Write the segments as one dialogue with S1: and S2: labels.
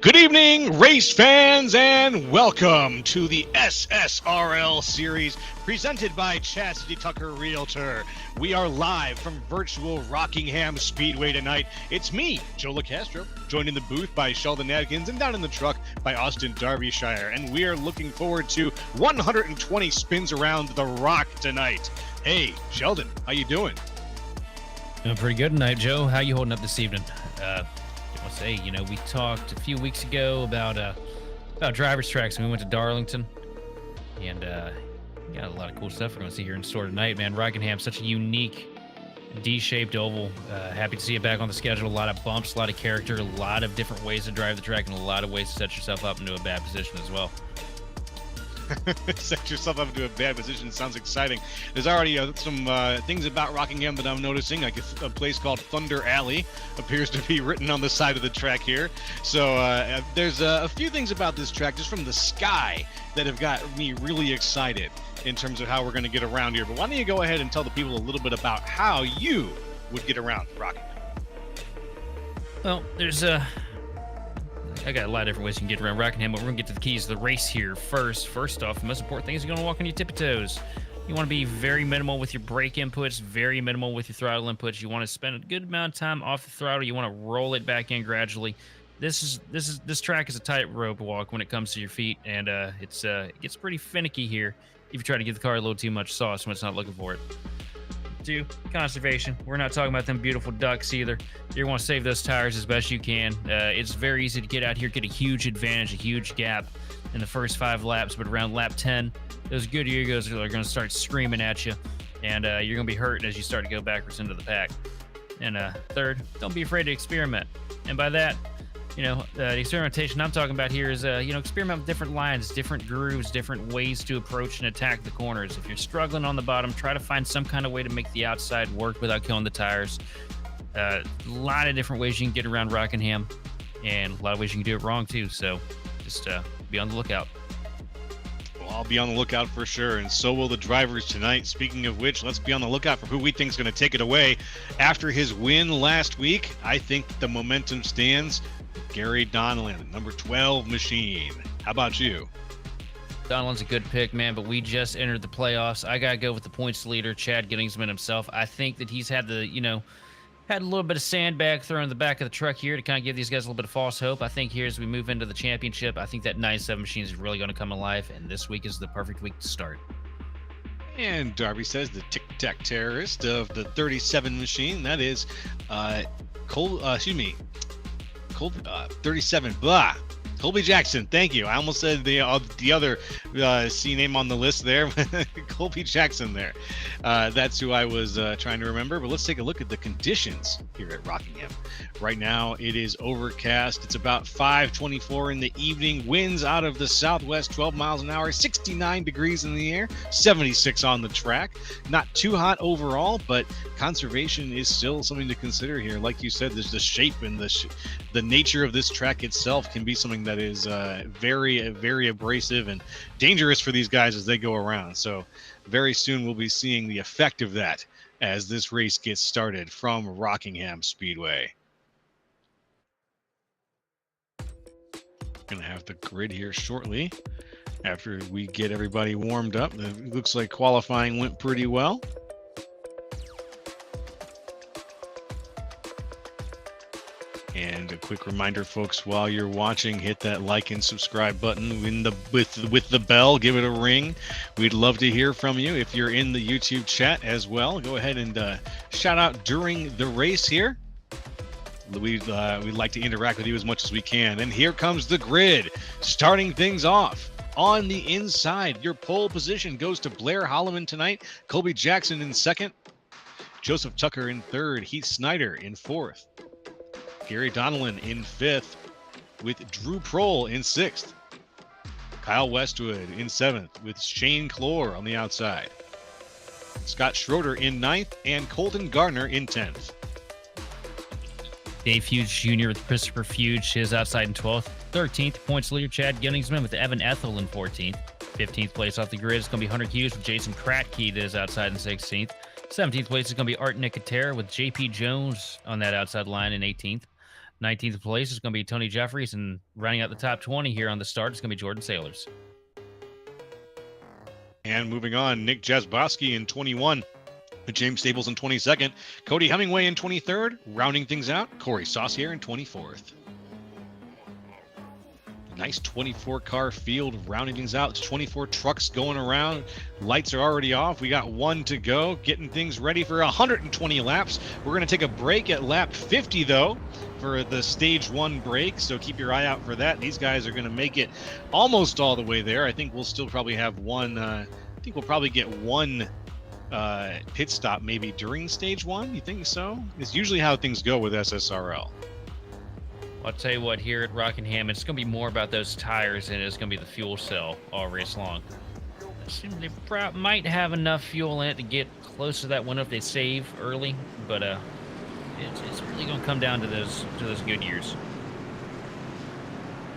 S1: Good evening, race fans, and welcome to the SSRL series presented by Chasity Tucker Realtor. We are live from virtual Rockingham Speedway tonight. It's me, Joe LaCastro, joined in the booth by Sheldon Adkins and down in the truck by Austin Derbyshire. And we are looking forward to 120 spins around the rock tonight. Hey, Sheldon, how you doing?
S2: Doing pretty good tonight, Joe. How you holding up this evening? I'll say, we talked a few weeks ago about drivers tracks, and we went to Darlington, and got a lot of cool stuff we're going to see here in store tonight, man. Rockingham, such a unique D-shaped oval. Happy to see it back on the schedule. A lot of bumps, a lot of character, a lot of different ways to drive the track, and a lot of ways to set yourself up into a bad position as well.
S1: Set yourself up into a bad position sounds exciting. There's already some things about Rockingham that I'm noticing, like a place called Thunder Alley appears to be written on the side of the track here. So there's a few things about this track just from the sky that have got me really excited in terms of how we're going to get around here. But why don't you go ahead and tell the people a little bit about how you would get around Rockingham?
S2: Well, I got a lot of different ways you can get around Rockingham, but we're going to get to the keys of the race here first. First off, the most important thing is you're going to walk on your tippy toes. You want to be very minimal with your brake inputs, very minimal with your throttle inputs. You want to spend a good amount of time off the throttle. You want to roll it back in gradually. This track is a tightrope walk when it comes to your feet, and it gets pretty finicky here if you try to give the car a little too much sauce when it's not looking for it. 2, conservation. We're not talking about them beautiful ducks either. You want to save those tires as best you can. It's very easy to get out here, get a huge advantage, a huge gap in the first 5 laps, but around lap 10, those good egos are going to start screaming at you, and you're going to be hurt as you start to go backwards into the pack. And 3rd, don't be afraid to experiment. And by that, the experimentation I'm talking about here is, experiment with different lines, different grooves, different ways to approach and attack the corners. If you're struggling on the bottom, try to find some kind of way to make the outside work without killing the tires. A lot of different ways you can get around Rockingham, and a lot of ways you can do it wrong too. So just be on the lookout.
S1: Well, I'll be on the lookout for sure, and so will the drivers tonight. Speaking of which, let's be on the lookout for who we think is going to take it away. After his win last week, I think the momentum stands. Gary Donlan, number 12 machine. How about you?
S2: Donlan's a good pick, man, but we just entered the playoffs. I got to go with the points leader, Chad Gettingsman himself. I think that he's had a little bit of sandbag thrown in the back of the truck here to kind of give these guys a little bit of false hope. I think here as we move into the championship, I think that 97 machine is really going to come alive, and this week is the perfect week to start.
S1: And Darby says the tic-tac terrorist of the 37 machine, that is 37, Colby Jackson. Thank you. I almost said the other C name on the list there. Colby Jackson there. That's who I was trying to remember. But let's take a look at the conditions here at Rockingham. Right now, it is overcast. It's about 5:24 in the evening. Winds out of the southwest, 12 miles an hour, 69 degrees in the air, 76 on the track. Not too hot overall, but conservation is still something to consider here. Like you said, there's the shape and the nature of this track itself can be something that is very, very abrasive and dangerous for these guys as they go around. So very soon we'll be seeing the effect of that as this race gets started from Rockingham Speedway. Gonna have the grid here shortly after we get everybody warmed up. It looks like qualifying went pretty well. And a quick reminder, folks, while you're watching, hit that like and subscribe button with the bell. Give it a ring. We'd love to hear from you. If you're in the YouTube chat as well, go ahead and shout out during the race here. We'd like to interact with you as much as we can. And here comes the grid, starting things off. On the inside, your pole position goes to Blair Holloman tonight. Colby Jackson in 2nd. Joseph Tucker in 3rd. Heath Snyder in 4th. Gary Donlan in 5th, with Drew Prohl in 6th. Kyle Westwood in 7th, with Shane Clore on the outside. Scott Schroeder in 9th, and Colton Gardner in 10th.
S2: Dave Hughes Jr. with Christopher Fuge, his outside in 12th. 13th, points leader Chad Gettingsman with Evan Ethel in 14th. 15th place off the grid is going to be Hunter Hughes with Jason Kratke to his outside in 16th. 17th place is going to be Art Nicotera with JP Jones on that outside line in 18th. 19th place is going to be Tony Jeffries, and rounding out the top 20 here on the start is going to be Jordan Sailors.
S1: And moving on, Nick Jasbowski in 21. James Staples in 22nd. Cody Hemingway in 23rd. Rounding things out, Corey Saucier in 24th. Nice 24-car field rounding things out. It's 24 trucks going around. Lights are already off. We got one to go, getting things ready for 120 laps. We're going to take a break at lap 50, though, for the stage 1 break, so keep your eye out for that. These guys are going to make it almost all the way there. I think we'll still probably have one. I think we'll probably get one pit stop maybe during stage 1. You think so? It's usually how things go with SSRL.
S2: I'll tell you what, here at Rockingham, it's going to be more about those tires than it's going to be the fuel cell all race long. They might have enough fuel in it to get close to that one if they save early, but it's really going to come down to those good years.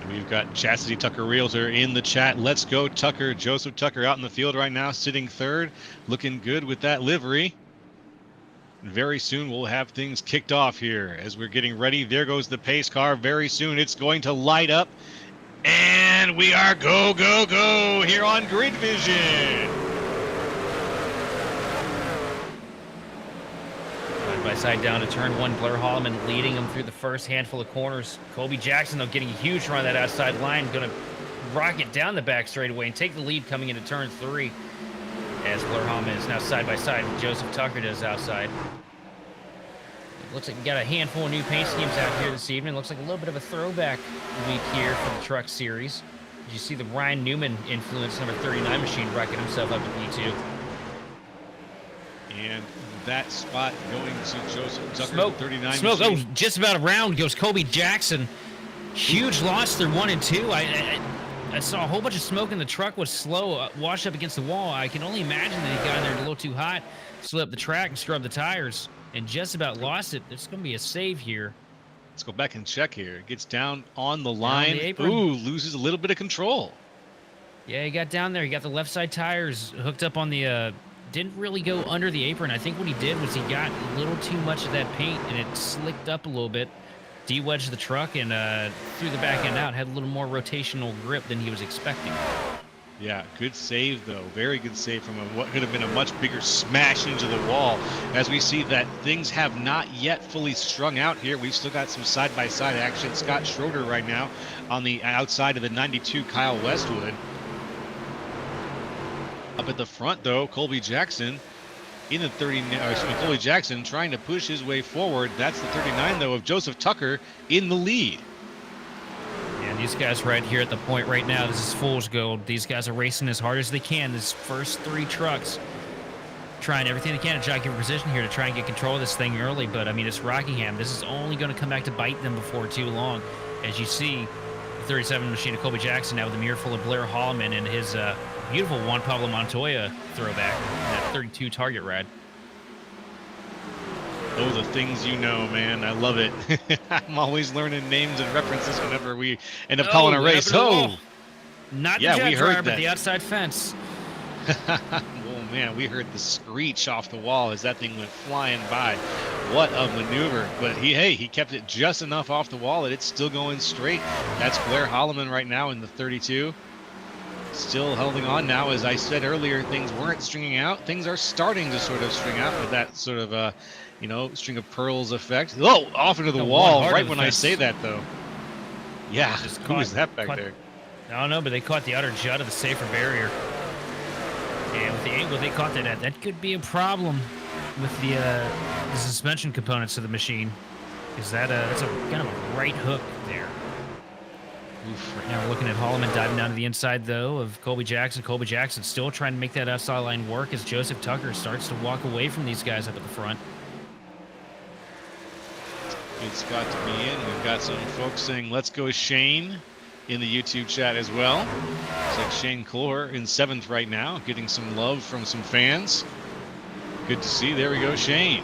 S1: We've got Chasity Tucker Realtor in the chat. Let's go, Tucker. Joseph Tucker out in the field right now, sitting third, looking good with that livery. Very soon we'll have things kicked off here as we're getting ready. There goes the pace car. Very soon it's going to light up. And we are go, go, go here on Grid Vision.
S2: Side by side down to turn 1, Blair Holloman leading them through the first handful of corners. Colby Jackson, though, getting a huge run that outside line. Going to rocket down the back straightaway and take the lead coming into turn 3. As Blair Holloman is now side by side with Joseph Tucker does outside. It looks like we got a handful of new paint schemes out here this evening. Looks like a little bit of a throwback week here for the truck series. You see the Ryan Newman influence number 39 machine rocking himself up to P2.
S1: And that spot going to Joseph Tucker,
S2: Smoke,
S1: 39
S2: smoke.
S1: machine.
S2: Oh, just about around goes Colby Jackson. Huge loss through 1 and 2. I saw a whole bunch of smoke in the truck was slow, washed up against the wall. I can only imagine that he got in there a little too hot, slid up the track and scrubbed the tires, and just about lost it. There's going to be a save here.
S1: Let's go back and check here. It gets down on the line.
S2: The
S1: Ooh, loses a little bit of control.
S2: Yeah, he got down there. He got the left side tires hooked up on the, didn't really go under the apron. I think what he did was he got a little too much of that paint, and it slicked up a little bit. De-wedged the truck and threw the back end out. Had a little more rotational grip than he was expecting.
S1: Yeah, good save, though. Very good save from what could have been a much bigger smash into the wall. As we see that things have not yet fully strung out here. We've still got some side-by-side action. Scott Schroeder right now on the outside of the 92 Kyle Westwood. Up at the front, though, Colby Jackson in the 39, Colby Jackson trying to push his way forward. That's the 39, though, of Joseph Tucker in the lead.
S2: And these guys right here at the point right now, this is fool's gold. These guys are racing as hard as they can. This first 3 trucks trying everything they can to try to get position here to try and get control of this thing early. But, I mean, it's Rockingham. This is only going to come back to bite them before too long. As you see, the 37 machine of Colby Jackson now with a mirror full of Blair Holloman and his beautiful Juan Pablo Montoya throwback, that 32 target rad.
S1: Oh, the things you know, man. I love it. I'm always learning names and references whenever we end up calling a race. Oh,
S2: not the
S1: yeah,
S2: jet
S1: we heard
S2: dryer, but
S1: that.
S2: the outside fence.
S1: Oh, man, we heard the screech off the wall as that thing went flying by. What a maneuver. But he kept it just enough off the wall that it's still going straight. That's Blair Holloman right now in the 32. Still holding on now. As I said earlier, things weren't stringing out. Things are starting to sort of string out with that sort of, string of pearls effect. Oh, off into the wall right when I say that, though. Yeah, who is that back there?
S2: I don't know, but they caught the outer jut of the safer barrier. And with the angle they caught that at, that could be a problem with the suspension components of the machine. Because that's a kind of a right hook there. Oof. Right now we're looking at Holloman diving down to the inside, though, of Colby Jackson. Colby Jackson still trying to make that outside line work as Joseph Tucker starts to walk away from these guys up at the front.
S1: Good spot to be in. We've got some folks saying, let's go Shane in the YouTube chat as well. Looks like Shane Clore in 7th right now, getting some love from some fans. Good to see. There we go, Shane.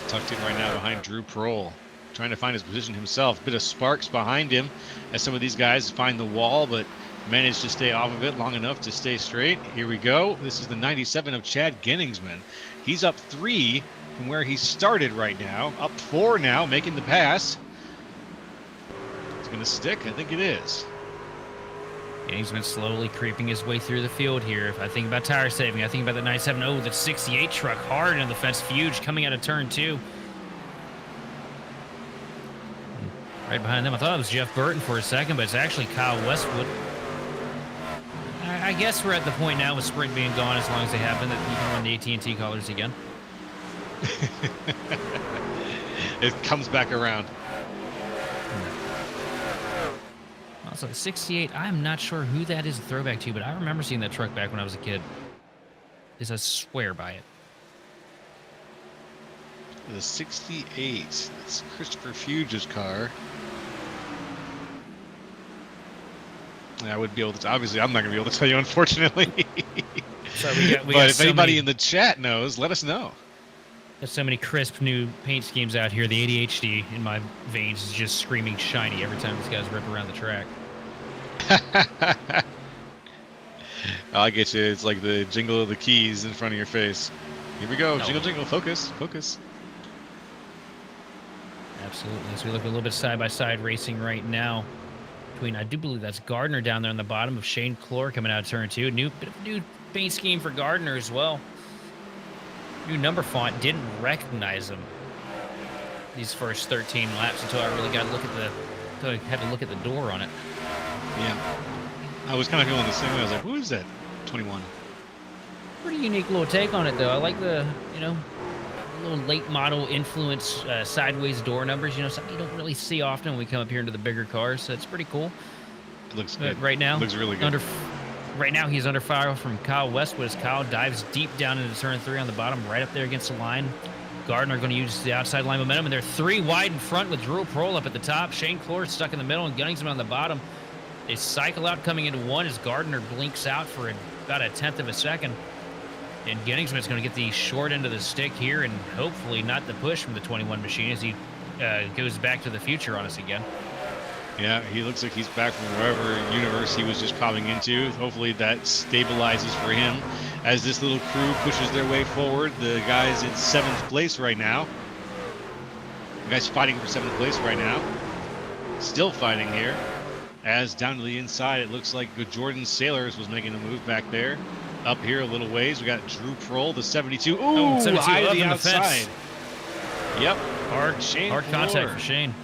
S1: Tucked in right now behind Drew Prohl, trying to find his position himself. Bit of sparks behind him as some of these guys find the wall, but managed to stay off of it long enough to stay straight. Here we go. This is the 97 of Chad Genningsman. He's up 3 from where he started right now. Up 4 now, making the pass. It's going to stick. I think it is.
S2: And he's been slowly creeping his way through the field here. If I think about tire saving, I think about the 970, the 68 truck hard into the fence. Fuge coming out of turn 2. Right behind them, I thought it was Jeff Burton for a second, but it's actually Kyle Westwood. I guess we're at the point now with sprint being gone, as long as they happen, that you can run the AT&T colors again.
S1: It comes back around.
S2: Also, the 68, I'm not sure who that is a throwback to, but I remember seeing that truck back when I was a kid. I swear by it.
S1: The 68. That's Christopher Fuge's car. I would be able to. Obviously, I'm not going to be able to tell you, unfortunately.
S2: So we
S1: but
S2: got
S1: if anybody in the chat knows, let us know.
S2: There's so many crisp new paint schemes out here. The ADHD in my veins is just screaming shiny every time these guys rip around the track.
S1: I get you. It's like the jingle of the keys in front of your face. Here we go.
S2: No.
S1: Jingle, jingle. Focus. Focus.
S2: Absolutely. So we look a little bit side-by-side racing right now. I do believe that's Gardner down there on the bottom of Shane Clore coming out of turn 2. New paint scheme for Gardner as well. New number font. Didn't recognize him these first 13 laps until I really got to look at until I had to look at the door on it.
S1: Yeah. I was kind of feeling the same way. I was like, who is that? 21.
S2: Pretty unique little take on it, though. I like the, little late model influence sideways door numbers. Something you don't really see often when we come up here into the bigger cars. So it's pretty cool.
S1: It looks good.
S2: Right now,
S1: it looks really good.
S2: Right now, he's under fire from Kyle Westwood as Kyle dives deep down into turn 3 on the bottom, right up there against the line. Gardner going to use the outside line momentum, and they're 3 wide in front with Drew Prohl up at the top. Shane Clore stuck in the middle, and Gunningsman on the bottom. They cycle out coming into 1 as Gardner blinks out for about a 1/10 of a second. And Gunningsman's going to get the short end of the stick here and hopefully not the push from the 21 machine as he goes back to the future on us again.
S1: Yeah, he looks like he's back from wherever universe he was just popping into. Hopefully that stabilizes for him as this little crew pushes their way forward. The guy's in 7th place right now. The guy's fighting for 7th place right now. Still fighting here. As down to the inside, it looks like Jordan Sailors was making a move back there. Up here a little ways, we got Drew Prohl, the 72. Ooh,
S2: 72
S1: high to the
S2: outside.
S1: fence. Yep.
S2: Hard contact for Shane.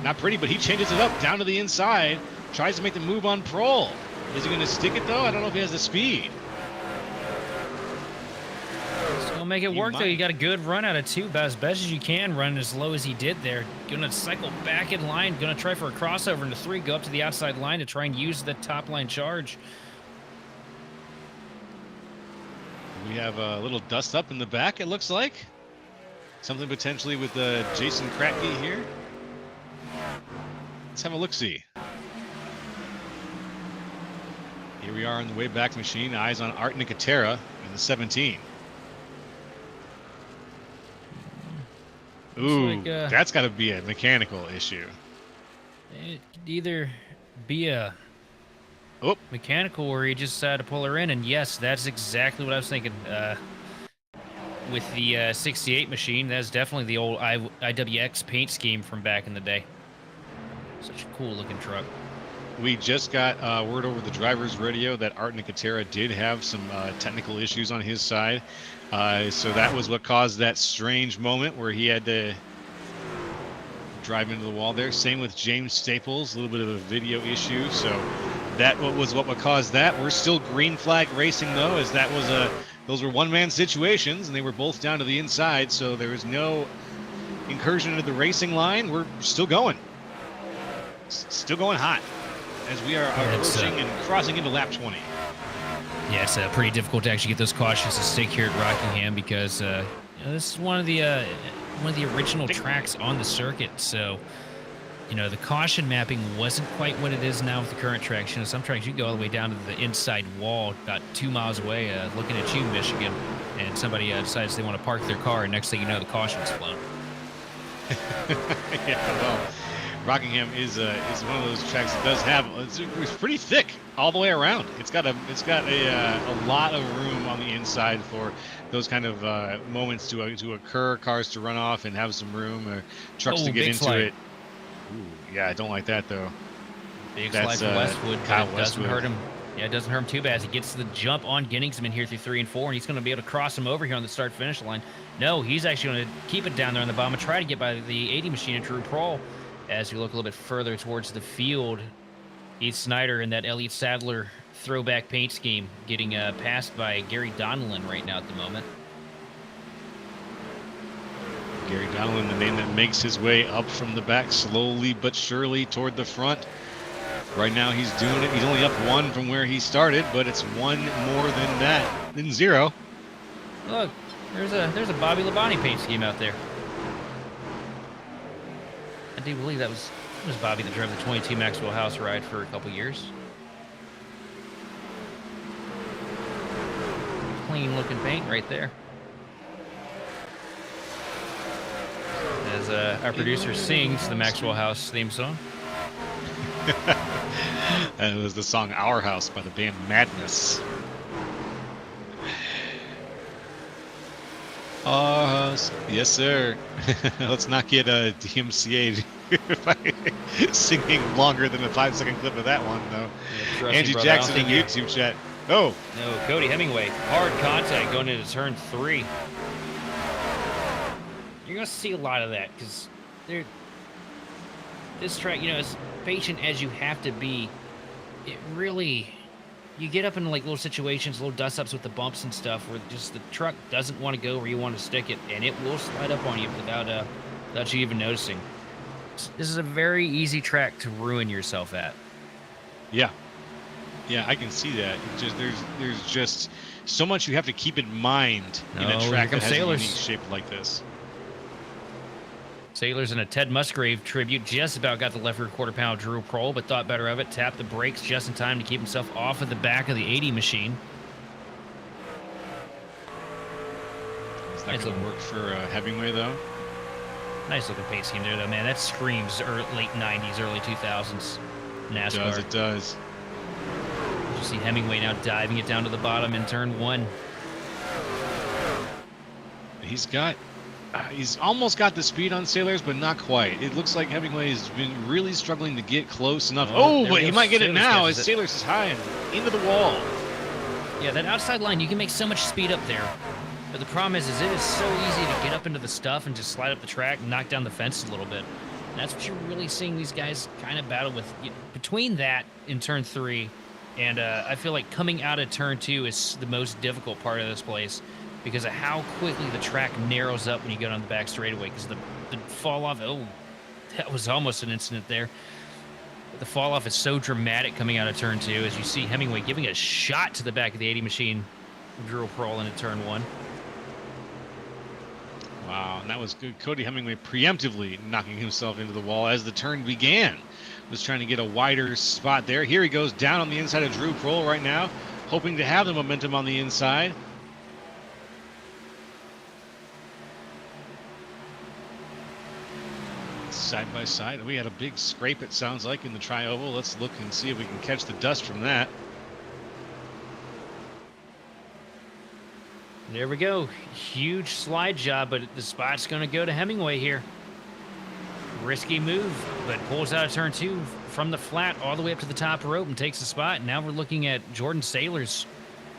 S1: Not pretty, but he changes it up down to the inside. Tries to make the move on Prohl. Is he going to stick it, though? I don't know if he has the speed.
S2: Still make it work, though. You got a good run out of 2, about as best as you can, run as low as he did there. Going to cycle back in line. Going to try for a crossover into 3. Go up to the outside line to try and use the top line charge.
S1: We have a little dust up in the back, it looks like. Something potentially with Jason Kratke here. Let's have a look-see. Here we are on the way back machine. Eyes on Art Nicotera in the 17. Ooh, that's got to be a mechanical issue.
S2: It could either be a mechanical or he just decided to pull her in, and yes, that's exactly what I was thinking. With the 68 machine, that's definitely the old IWX paint scheme from back in the day. Such a cool looking truck.
S1: We just got word over the driver's radio that Art Nicotera did have some technical issues on his side. So that was what caused that strange moment where he had to drive into the wall there. Same with James Staples, a little bit of a video issue. So that was what caused that. We're still green flag racing, though, as that was those were one-man situations, and they were both down to the inside. So there was no incursion into the racing line. We're still going. Still going hot as we are approaching and crossing into lap 20.
S2: Yeah, it's pretty difficult to actually get those cautions to stick here at Rockingham because this is one of the original tracks on the circuit. So, the caution mapping wasn't quite what it is now with the current tracks. Some tracks you go all the way down to the inside wall, about 2 miles away, looking at you, Michigan, and somebody decides they want to park their car, and next thing you know, the caution's flown.
S1: Yeah, well, Rockingham is one of those tracks that does have it's pretty thick all the way around. It's got a lot of room on the inside for those kind of moments to occur, cars to run off and have some room, or trucks to get into
S2: slide.
S1: it. Ooh, yeah, I don't like that though.
S2: Big slide for Westwood,
S1: Kyle
S2: but it
S1: Westwood.
S2: doesn't hurt him. Yeah, it doesn't hurt him too bad as he gets the jump on Genningsman here through 3 and 4, and he's going to be able to cross him over here on the start-finish line. No, he's actually going to keep it down there on the bottom and try to get by the 80 machine of Drew Prohl. As we look a little bit further towards the field, Heath Snyder in that Elliott Sadler throwback paint scheme getting passed by Gary Donnellan right now at the moment.
S1: Gary Donnellan, the name that makes his way up from the back slowly but surely toward the front. Right now he's doing it. He's only up 1 from where he started, but it's 1 more than 0.
S2: Look, there's a Bobby Labonte paint scheme out there. I do believe that was Bobby that drove the 22 Maxwell House ride for a couple years. Clean looking paint right there. As our producer sings the Maxwell House theme song.
S1: And it was the song Our House by the band Madness. Our house. Yes, sir. Let's not get DMCA'd by singing longer than a 5-second clip of that one, though.
S2: Yeah,
S1: Angie Jackson in YouTube chat. Oh.
S2: No, Cody Hemingway. Hard contact going into turn 3. You're going to see a lot of that because this track, as patient as you have to be, it really, you get up in like little situations, little dust ups with the bumps and stuff where just the truck doesn't want to go where you want to stick it, and it will slide up on you without you even noticing. This is a very easy track to ruin yourself at.
S1: Yeah, I can see that. There's just so much you have to keep in mind in a track that has a unique shape like this.
S2: Sailors in a Ted Musgrave tribute just about got the left rear quarter pound Drew Prohl, but thought better of it. Tapped the brakes just in time to keep himself off of the back of the 80 machine.
S1: It's not going to work for Hemingway, though.
S2: Nice looking pace scheme there, though, man. That screams late 90s, early 2000s NASCAR.
S1: It does.
S2: You see Hemingway now diving it down to the bottom in turn 1.
S1: He's almost got the speed on Sailors, but not quite. It looks like Hemingway has been really struggling to get close enough. Oh, but he might get it now as Sailors is high and into the wall.
S2: Yeah, that outside line, you can make so much speed up there. But the problem is it is so easy to get up into the stuff and just slide up the track and knock down the fence a little bit. And that's what you're really seeing these guys kind of battle with. Between that in turn 3 and I feel like coming out of turn 2 is the most difficult part of this place, because of how quickly the track narrows up when you get on the back straightaway. Because the fall off, that was almost an incident there. But the fall off is so dramatic coming out of turn 2, as you see Hemingway giving a shot to the back of the 80 machine, Drew Prohl into turn 1.
S1: Wow, and that was good. Cody Hemingway preemptively knocking himself into the wall as the turn began. Was trying to get a wider spot there. Here he goes down on the inside of Drew Prohl right now, hoping to have the momentum on the inside. Side by side. We had a big scrape, it sounds like, in the tri-oval. Let's look and see if we can catch the dust from that.
S2: There we go. Huge slide job, but the spot's going to go to Hemingway here. Risky move, but pulls out of turn 2 from the flat all the way up to the top rope and takes the spot. Now we're looking at Jordan Sailors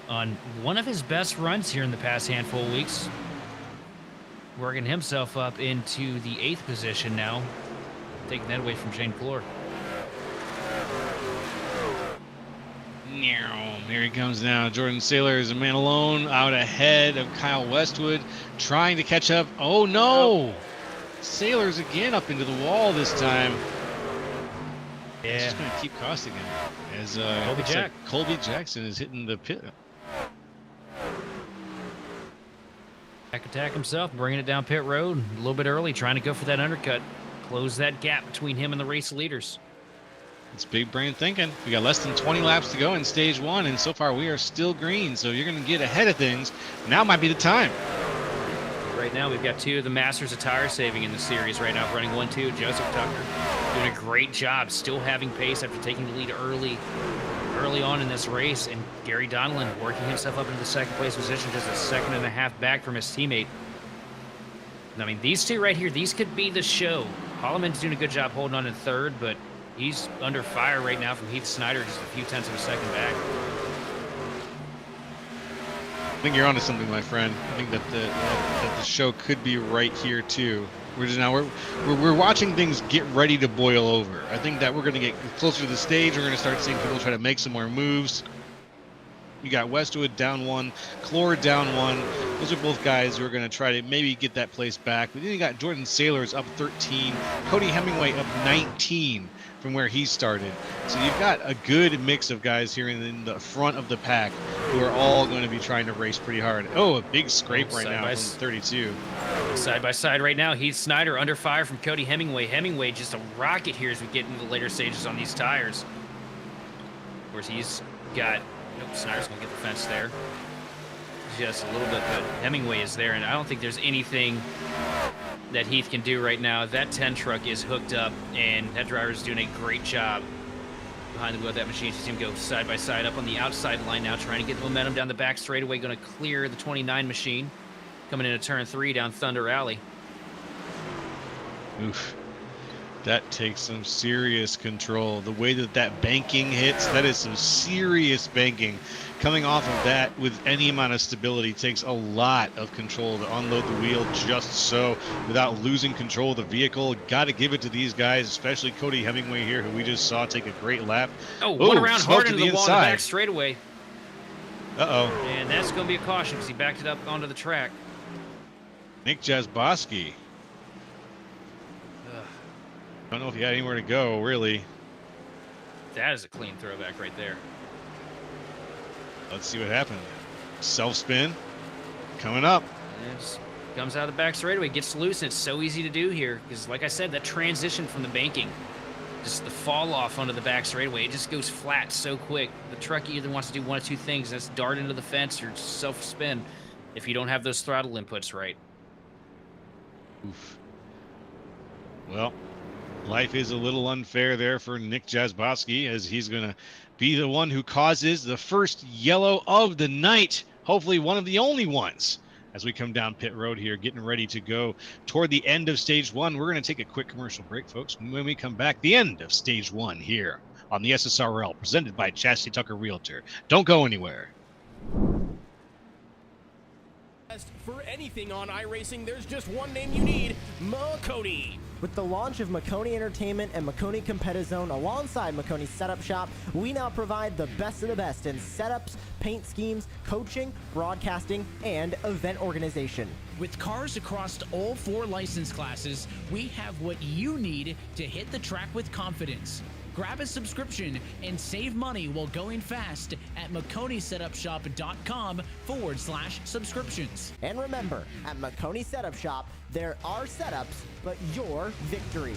S2: on one of his best runs here in the past handful of weeks, working himself up into the 8th position now, taking that away from Shane Clore.
S1: Here he comes now. Jordan Sailor is a man alone, out ahead of Kyle Westwood, trying to catch up. Oh no! Sailor's again up into the wall this time.
S2: Yeah.
S1: He's just going to keep costing him as Colby Jackson is hitting the pit.
S2: Back attack himself, bringing it down pit road a little bit early, trying to go for that undercut, close that gap between him and the race leaders.
S1: It's big brain thinking. We got less than 20 laps to go in stage 1, and so far we are still green. So you're going to get ahead of things. Now might be the time.
S2: Right now we've got 2 of the masters of tire saving in the series right now, running 1-2, Joseph Tucker. doing a great job, still having pace after taking the lead early on in this race. And Gary Donnellan working himself up into the second place position, just a second and a half back from his teammate. I mean, these two right here, these could be the show. Holloman's doing a good job holding on in third, but he's under fire right now from Heath Snyder, just a few tenths of a second back.
S1: I think you're onto something, my friend. I think that the show could be right here too. We're watching things get ready to boil over. I think that we're going to get closer to the stage. We're going to start seeing people try to make some more moves. You got Westwood down 1, Clore down 1. Those are both guys who are going to try to maybe get that place back. But then you got Jordan Sailors up 13, Cody Hemingway up 19 from where he started. So you've got a good mix of guys here in the front of the pack who are all going to be trying to race pretty hard. Oh, a big scrape right now from 32.
S2: Side by side right now, Heath Snyder under fire from Cody Hemingway. Hemingway just a rocket here as we get into the later stages on these tires. Of course, he's got... Nope, Snyder's going to get the fence there. Just a little bit, but Hemingway is there, and I don't think there's anything that Heath can do right now. That 10 truck is hooked up, and that driver is doing a great job behind the wheel of that machine. You see him go side by side up on the outside line now, trying to get the momentum down the back straightaway, going to clear the 29 machine. Coming into turn 3 down Thunder Alley.
S1: Oof. That takes some serious control. The way that banking hits, that is some serious banking. Coming off of that with any amount of stability takes a lot of control to unload the wheel just so without losing control of the vehicle. Got to give it to these guys, especially Cody Hemingway here, who we just saw take a great lap.
S2: One around hard into the wall on the back straightaway.
S1: Uh-oh.
S2: And that's going to be a caution because he backed it up onto the track.
S1: Nick Jasboski. I don't know if he had anywhere to go, really.
S2: That is a clean throwback right there.
S1: Let's see what happened. Self-spin. Coming up.
S2: And just comes out of the back straightaway, gets loose, and it's so easy to do here. Because, like I said, that transition from the banking, just the fall off onto the back straightaway, it just goes flat so quick. The truck either wants to do one of two things. That's dart into the fence or self-spin if you don't have those throttle inputs right.
S1: Oof. Well, life is a little unfair there for Nick Jasboski, as he's going to be the one who causes the first yellow of the night. Hopefully one of the only ones as we come down pit road here, getting ready to go toward the end of stage 1. We're going to take a quick commercial break, folks. When we come back, the end of stage 1 here on the SSRL, presented by Chasity Tucker Realtor. Don't go anywhere.
S3: For anything on iRacing, there's just one name you need: Makoni.
S4: With the launch of Makoni Entertainment and Makoni Competizone alongside Makoni Setup Shop, we now provide the best of the best in setups, paint schemes, coaching, broadcasting, and event organization.
S5: With cars across all 4 license classes, we have what you need to hit the track with confidence. Grab a subscription and save money while going fast at MakoniSetupShop.com/subscriptions.
S4: And remember, at Makoni Setup Shop, there are setups, but your victories.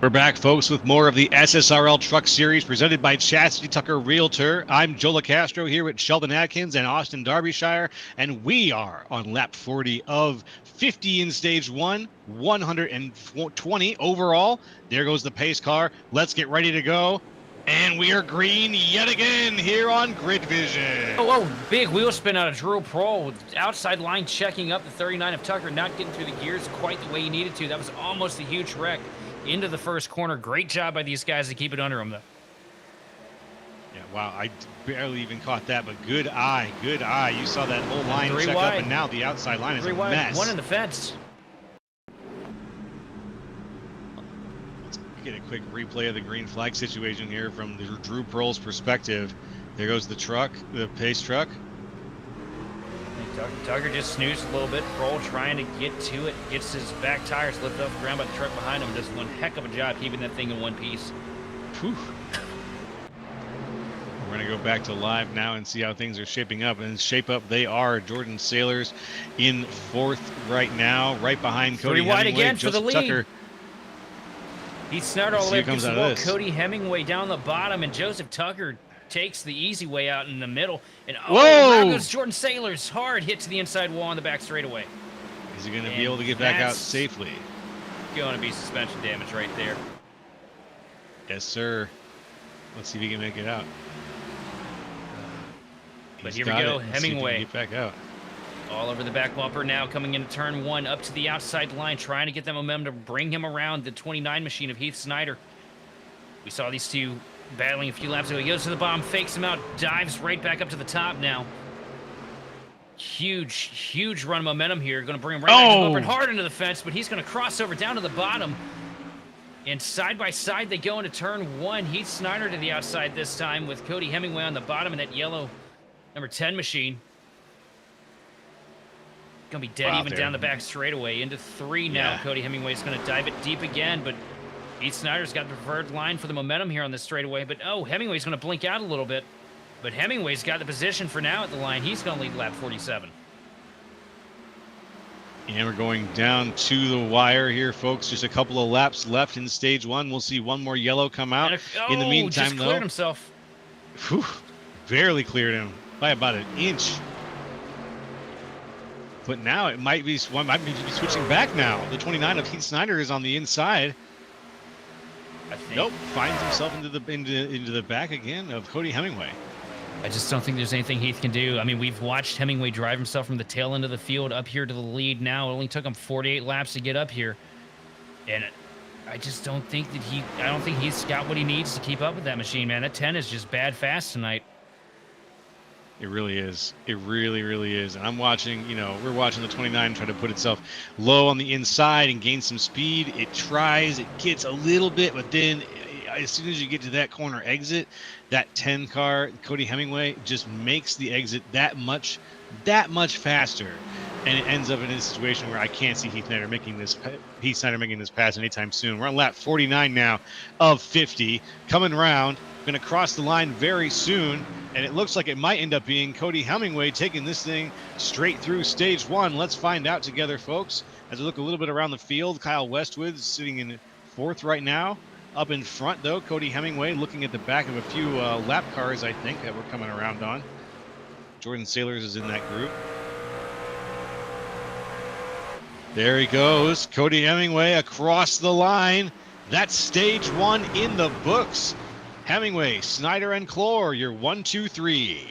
S1: We're back, folks, with more of the SSRL Truck Series presented by Chasity Tucker Realtor. I'm Joe LaCastro here with Sheldon Atkins and Austin Derbyshire, and we are on lap 40 of 50 in stage 1, 120 overall. There goes the pace car. Let's get ready to go. And we are green yet again here on Grid Vision.
S2: Oh, big wheel spin out of Drew Prohl with outside line checking up the 39 of Tucker, not getting through the gears quite the way he needed to. That was almost a huge wreck into the first corner. Great job by these guys to keep it under him, though.
S1: Yeah, wow, I barely even caught that, but good eye, good eye. You saw that whole line check
S2: wide.
S1: up, and now the outside line is a
S2: Wide,
S1: mess.
S2: one in the fence.
S1: Get a quick replay of the green flag situation here from the Drew Prohl's perspective. There goes the truck, the pace truck.
S2: Tucker just snoozed a little bit. Prohl trying to get to it. Gets his back tires lifted off the ground by the truck behind him. Does one heck of a job keeping that thing in one piece.
S1: Whew. We're going to go back to live now and see how things are shaping up. And shape up they are. Jordan Sailors in fourth right now, right behind Cody
S2: wide
S1: Hemingway.
S2: again for the lead.
S1: Tucker.
S2: He snarled all the way up
S1: comes
S2: the
S1: out
S2: wall.
S1: of this.
S2: Cody Hemingway down the bottom, and Joseph Tucker takes the easy way out in the middle. And
S1: Whoa!
S2: There goes Jordan Sailors. Hard hit to the inside wall on the back straightaway.
S1: Is he going to be able to get back out safely?
S2: Going to be suspension damage right there.
S1: Yes, sir. Let's see if he can make it out.
S2: But
S1: He's
S2: here we
S1: got
S2: go,
S1: it. Let's see if he can
S2: Hemingway.
S1: get back out.
S2: All over the back bumper now, coming into turn one, up to the outside line, trying to get that momentum to bring him around the 29 machine of Heath Snyder. We saw these two battling a few laps ago. He goes to the bottom, fakes him out, dives right back up to the top now. Huge run of momentum here. Going to bring him right back to the bumper and hard into the fence, but he's going to cross over down to the bottom. And side by side, they go into turn one. Heath Snyder to the outside this time with Cody Hemingway on the bottom of that yellow number 10 machine. Gonna be dead even down the back straightaway. Into three now.
S1: Yeah.
S2: Cody Hemingway's gonna dive it deep again, but Heath Snyder's got the preferred line for the momentum here on this straightaway. But Hemingway's gonna blink out a little bit. But Hemingway's got the position for now at the line. He's gonna lead lap 47.
S1: And we're going down to the wire here, folks. Just a couple of laps left in stage one. We'll see one more yellow come out. In the meantime,
S2: just cleared himself.
S1: Whew, barely cleared him by about an inch. But now it might be switching back now. The 29 of Heath Snyder is on the inside.
S2: I think.
S1: Nope, finds himself into the back again of Cody Hemingway.
S2: I just don't think there's anything Heath can do. I mean, we've watched Hemingway drive himself from the tail end of the field up here to the lead now. It only took him 48 laps to get up here. And I just don't think that I don't think he's got what he needs to keep up with that machine, man. That 10 is just bad fast tonight.
S1: It really is. It really, really is. And I'm watching, we're watching the 29 try to put itself low on the inside and gain some speed. It tries, it gets a little bit, but then as soon as you get to that corner exit, that 10 car, Cody Hemingway, just makes the exit that much faster. And it ends up in a situation where I can't see Heath Snyder making this pass anytime soon. We're on lap 49 now of 50, coming around, going to cross the line very soon, and it looks like it might end up being Cody Hemingway taking this thing straight through stage one. Let's find out together, folks. As we look a little bit around the field, Kyle Westwood is sitting in fourth right now. Up in front, though, Cody Hemingway looking at the back of a few lap cars, I think, that we're coming around on. Jordan Sailors is in that group. There he goes. Cody Hemingway across the line. That's stage one in the books. Hemingway, Snyder, and Clore, your 1, 2, 3.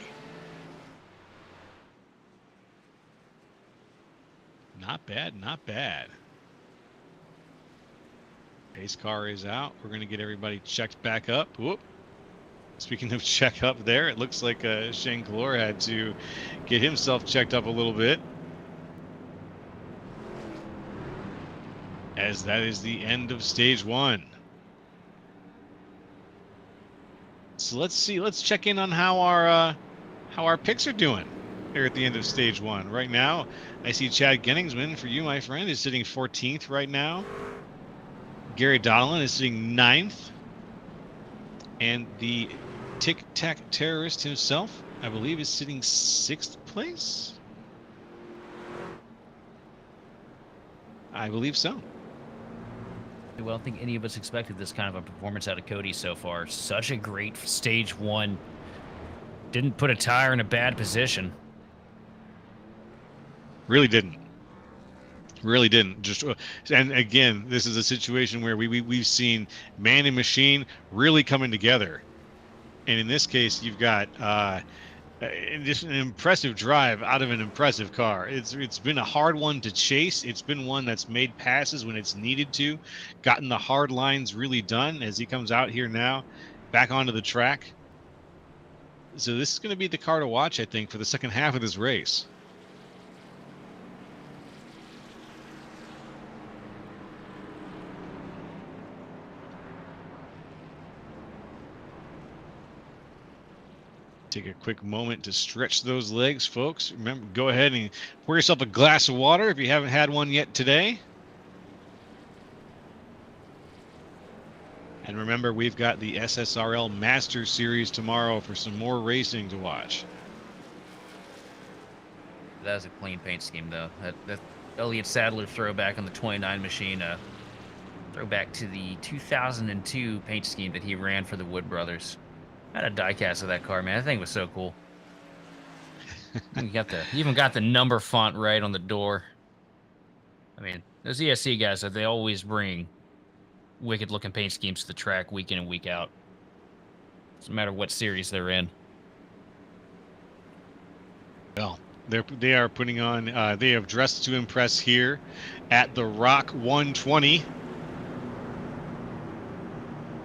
S1: Not bad, not bad. Pace car is out. We're going to get everybody checked back up. Whoop. Speaking of check up there, it looks like Shane Clore had to get himself checked up a little bit. As that is the end of stage one. So let's see. Let's check in on how our picks are doing here at the end of stage one. Right now, I see Chad Genningsman, for you, my friend, is sitting 14th right now. Gary Donlan is sitting 9th. And the Tic Tac terrorist himself, I believe, is sitting 6th place. I believe so.
S2: Well, I don't think any of us expected this kind of a performance out of Cody so far. Such a great stage one. Didn't put a tire in a bad position.
S1: Really didn't. Really didn't. Just and again, this is a situation where we've seen man and machine really coming together And in this case, you've got just an impressive drive out of an impressive car. It's been a hard one to chase. It's been one that's made passes when it's needed to, gotten the hard lines really done as he comes out here now, back onto the track. So this is going to be the car to watch, I think, for the second half of this race. Take a quick moment to stretch those legs, folks. Remember, go ahead and pour yourself a glass of water if you haven't had one yet today. And remember, we've got the SSRL Master Series tomorrow for some more racing to watch.
S2: That was a clean paint scheme, though. That Elliott Sadler throwback on the 29 machine, throwback to the 2002 paint scheme that he ran for the Wood Brothers. I had a diecast of that car, man. That thing was so cool. You even got the number font right on the door. I mean, those ESC guys, they always bring wicked-looking paint schemes to the track week in and week out. Doesn't matter what series they're in.
S1: Well, they are putting on. They have dressed to impress here at the Rock 120.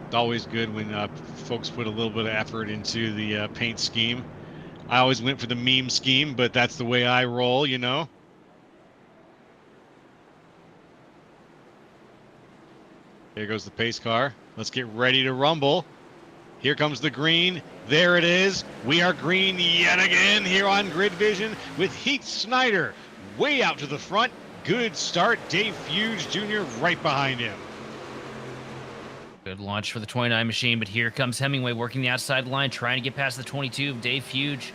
S1: It's always good when folks put a little bit of effort into the paint scheme. I always went for the meme scheme, but that's the way I roll, you know. There goes the pace car. Let's get ready to rumble. Here comes the green. There it is. We are green yet again here on Grid Vision with Heath Snyder way out to the front. Good start. Dave Fuge Jr. right behind him.
S2: Good launch for the 29 machine, but here comes Hemingway working the outside line, trying to get past the 22 of Dave Fuge.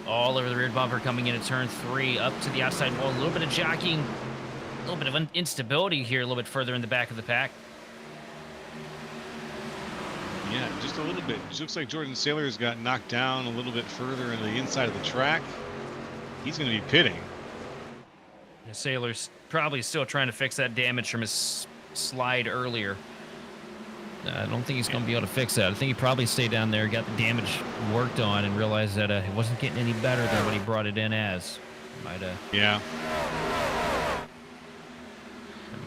S2: All over the rear bumper coming into turn 3, up to the outside wall. A little bit of jockeying, a little bit of instability here, a little bit further in the back of the pack.
S1: Yeah, just a little bit. It looks like Jordan Saylor's got knocked down a little bit further in the inside of the track. He's going to be pitting.
S2: Saylor's probably still trying to fix that damage from his slide earlier. I don't think he's going to be able to fix that. I think he probably stayed down there, got the damage worked on, and realized that it wasn't getting any better than what he brought it in as.
S1: Yeah.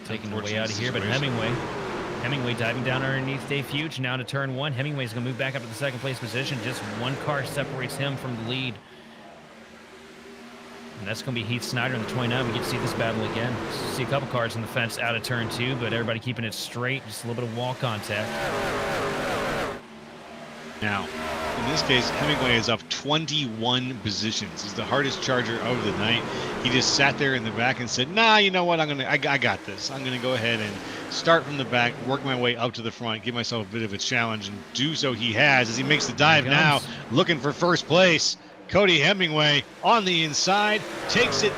S2: Taking the way out of here, but Hemingway diving down underneath Dave Fuge, now to turn 1. Hemingway's going to move back up to the second place position. Just one car separates him from the lead. And that's going to be Heath Snyder in the 29. We get to see this battle again. See a couple cars on the fence out of turn 2, but everybody keeping it straight. Just a little bit of wall contact.
S1: Now, in this case, Hemingway is up 21 positions. He's the hardest charger of the night. He just sat there in the back and said, nah, you know what? I got this. I'm going to go ahead and start from the back, work my way up to the front, give myself a bit of a challenge, and do so he has as he makes the dive now, looking for first place. Cody Hemingway on the inside, takes it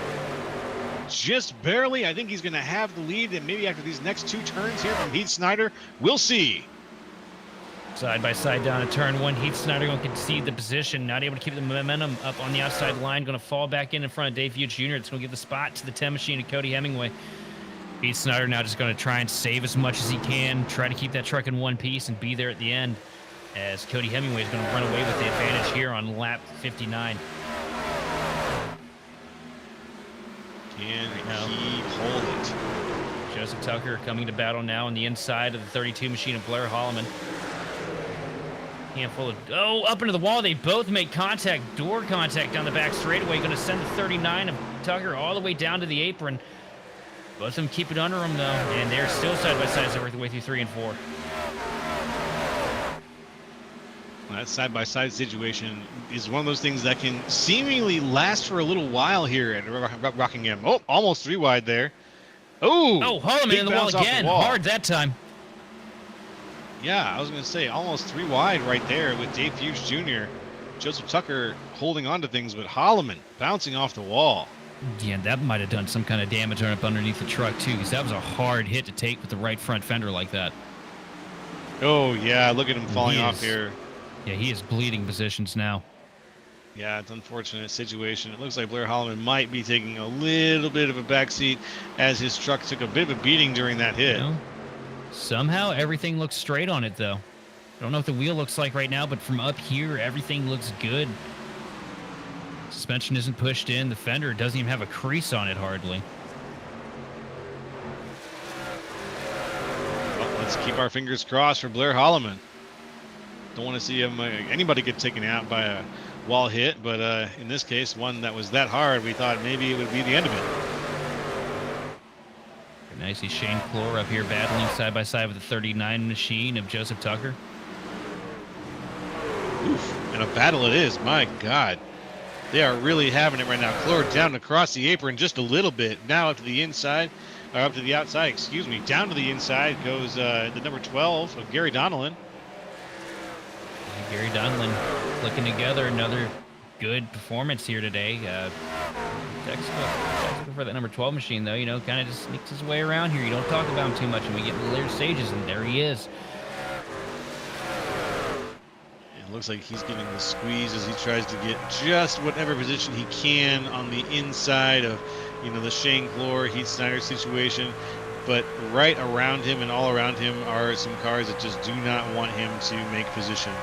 S1: just barely. I think he's going to have the lead, and maybe after these next 2 turns here from Heath Snyder, we'll see.
S2: Side by side down to turn 1. Heath Snyder going to concede the position, not able to keep the momentum up on the outside line, going to fall back in front of Dave Fuge Jr. It's going to give the spot to the 10 machine of Cody Hemingway. Heath Snyder now just going to try and save as much as he can, try to keep that truck in one piece and be there at the end, as Cody Hemingway is going to run away with the advantage here on lap 59.
S1: Can he hold it?
S2: Joseph Tucker coming to battle now on the inside of the 32 machine of Blair Holloman. Handful of, up into the wall. They both make contact, door contact down the back straightaway. Going to send the 39 of Tucker all the way down to the apron. Both of them keep it under them, though, and they're still side by side as they work their way through 3 and 4.
S1: That side-by-side situation is one of those things that can seemingly last for a little while here at Rockingham. Oh, almost 3 wide there. Oh,
S2: Holloman in the wall again. Hard that time.
S1: Yeah, I was going to say almost 3 wide right there with Dave Fuge Jr. Joseph Tucker holding on to things, but Holloman bouncing off the wall.
S2: Yeah, that might have done some kind of damage up underneath the truck, too, because that was a hard hit to take with the right front fender like that.
S1: Oh, yeah, look at him falling off here.
S2: Yeah, he is bleeding positions now.
S1: Yeah, it's an unfortunate situation. It looks like Blair Holloman might be taking a little bit of a backseat as his truck took a bit of a beating during that hit.
S2: Somehow everything looks straight on it, though. don't know what the wheel looks like right now, but from up here, everything looks good. Suspension isn't pushed in. The fender doesn't even have a crease on it hardly.
S1: Well, let's keep our fingers crossed for Blair Holloman. Don't want to see him, anybody get taken out by a wall hit, but in this case, one that was that hard, we thought maybe it would be the end of it.
S2: Very nice. See Shane Clore up here battling side by side with the 39 machine of Joseph Tucker.
S1: Oof, and a battle it is. My God. They are really having it right now. Clore down across the apron just a little bit. Now up to the inside, or up to the outside, excuse me. Down to the inside goes the number 12 of Gary Donnellan.
S2: Gary Donlin clicking together. Another good performance here today. Textbook for that number 12 machine, though, you know, kind of just sneaks his way around here. You don't talk about him too much, and we get to the later stages, and there he is.
S1: It looks like he's getting the squeeze as he tries to get just whatever position he can on the inside of, you know, the Shane Clore, Heath Snyder situation. But right around him and all around him are some cars that just do not want him to make position.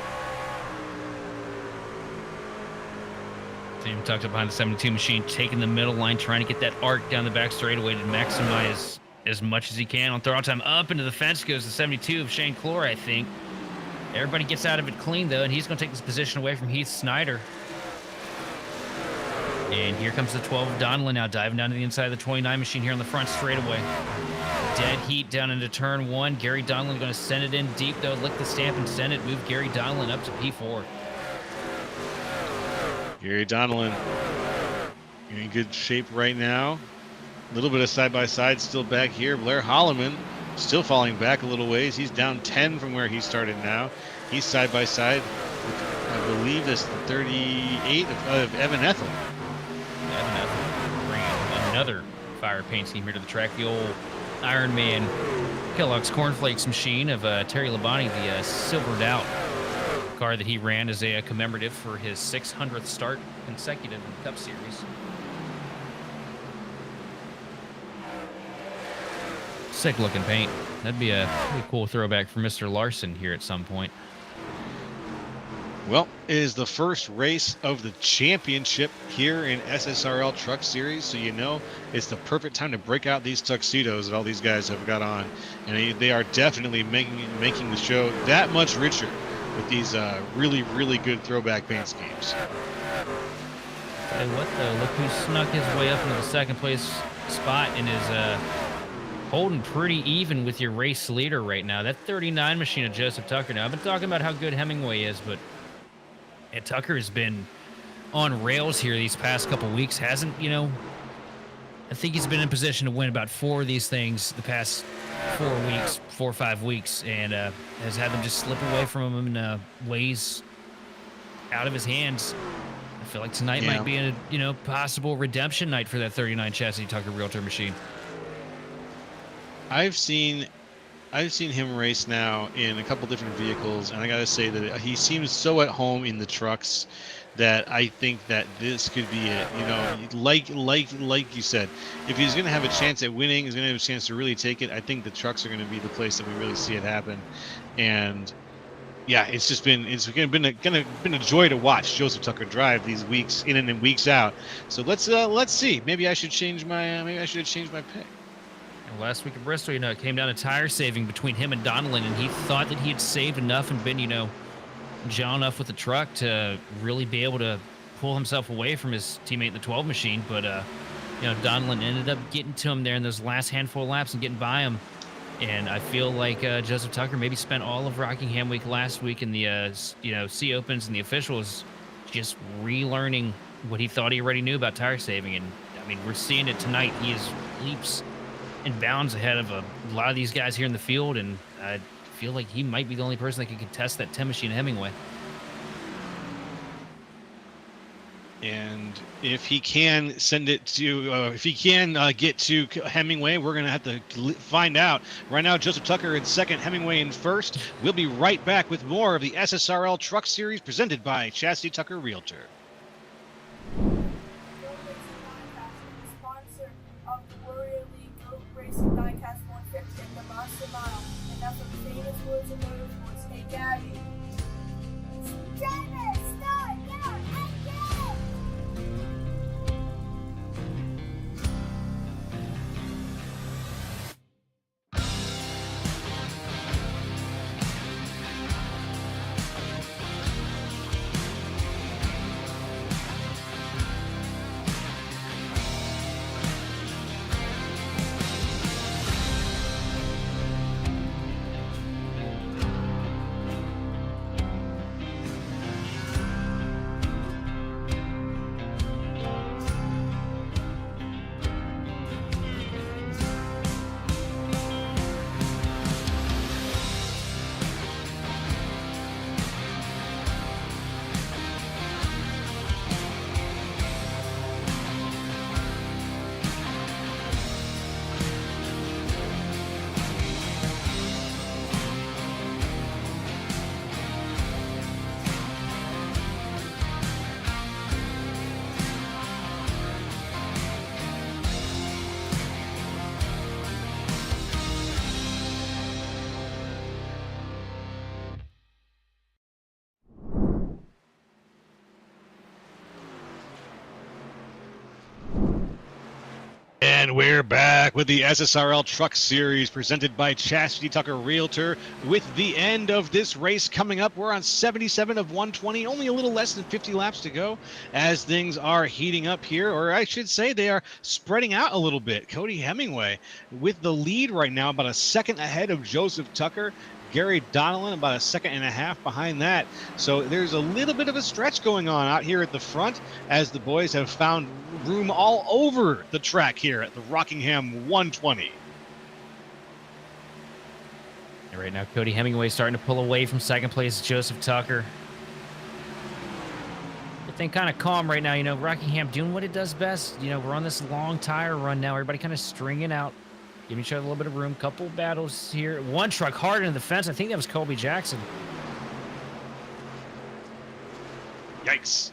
S2: Team tucked up behind the 72 machine, taking the middle line, trying to get that arc down the back straightaway to maximize as much as he can on throw time. Up into the fence goes the 72 of Shane Clore, I think. Everybody gets out of it clean, though, and he's going to take this position away from Heath Snyder. And here comes the 12 of Donlin now, diving down to the inside of the 29 machine here on the front straightaway. Dead heat down into turn one. Gary Donlin going to send it in deep, though. Lick the stamp and send it. Move Gary Donlin up to P4.
S1: Gary Donnellan in good shape right now. A little bit of side-by-side still back here. Blair Holloman still falling back a little ways. He's down 10 from where he started now. He's side-by-side with, I believe, this 38 of Evan Ethel.
S2: Evan Ethel bringing another fire paint scheme here to the track. The old Iron Man Kellogg's Cornflakes machine of Terry Labonte, the silvered out car that he ran as a commemorative for his 600th start consecutive in the Cup Series. Sick looking paint. That'd be a pretty cool throwback for Mr. Larson here at some point.
S1: Well, it is the first race of the championship here in SSRL Truck Series, so you know it's the perfect time to break out these tuxedos that all these guys have got on, and they are definitely making the show that much richer with these really good throwback paint schemes.
S2: Hey, what though? Look who snuck his way up into the second place spot and is holding pretty even with your race leader right now. That 39 machine of Joseph Tucker. Now, I've been talking about how good Hemingway is, but Tucker has been on rails here these past couple weeks. Hasn't, you know, I think he's been in position to win about 4 of these things the past 4 or 5 weeks, and has had them just slip away from him in ways out of his hands. I feel like tonight might be a, you know, possible redemption night for that 39 Chasity Tucker Realtor machine.
S1: I've seen him race now in a couple different vehicles, and I gotta say that he seems so at home in the trucks that I think that this could be it. You know, like you said, if he's gonna have a chance at winning, he's gonna have a chance to really take it. I think the trucks are gonna be the place that we really see it happen. And yeah, it's been a joy to watch Joseph Tucker drive these weeks in and weeks out. So let's see. Maybe I should change my pick.
S2: Last week at Bristol, you know, it came down to tire saving between him and Donlin, and he thought that he had saved enough and been, you know, agile enough with the truck to really be able to pull himself away from his teammate in the 12 machine. But, you know, Donlin ended up getting to him there in those last handful of laps and getting by him. And I feel like Joseph Tucker maybe spent all of Rockingham week last week in the, you know, C Opens and the officials just relearning what he thought he already knew about tire saving. And, I mean, we're seeing it tonight. He is leaps and bounds ahead of a lot of these guys here in the field, and I feel like he might be the only person that can contest that 10 machine Hemingway.
S1: And if he can send it to, if he can get to Hemingway, we're going to have to find out. Right now, Joseph Tucker in second, Hemingway in first. We'll be right back with more of the SSRL Truck Series presented by Chasity Tucker Realtor.
S6: Racing Diecast 150 and the Monster Mile, and that's the famous words of motorsports. Hey, Gabby,
S1: And we're back with the SSRL Truck Series presented by Chasity Tucker Realtor. With the end of this race coming up, we're on 77 of 120, only a little less than 50 laps to go as things are heating up here, or I should say they are spreading out a little bit. Cody Hemingway with the lead right now, about a second ahead of Joseph Tucker. Gary Donnellan about a second and a half behind that. So there's a little bit of a stretch going on out here at the front as the boys have found room all over the track here at the Rockingham 120.
S2: And right now, Cody Hemingway starting to pull away from second place, Joseph Tucker. Everything kind of calm right now. You know, Rockingham doing what it does best. You know, we're on this long tire run now. Everybody kind of stringing out, giving each other a little bit of room. Couple battles here. One truck hard into the fence. I think that was Colby Jackson.
S1: Yikes.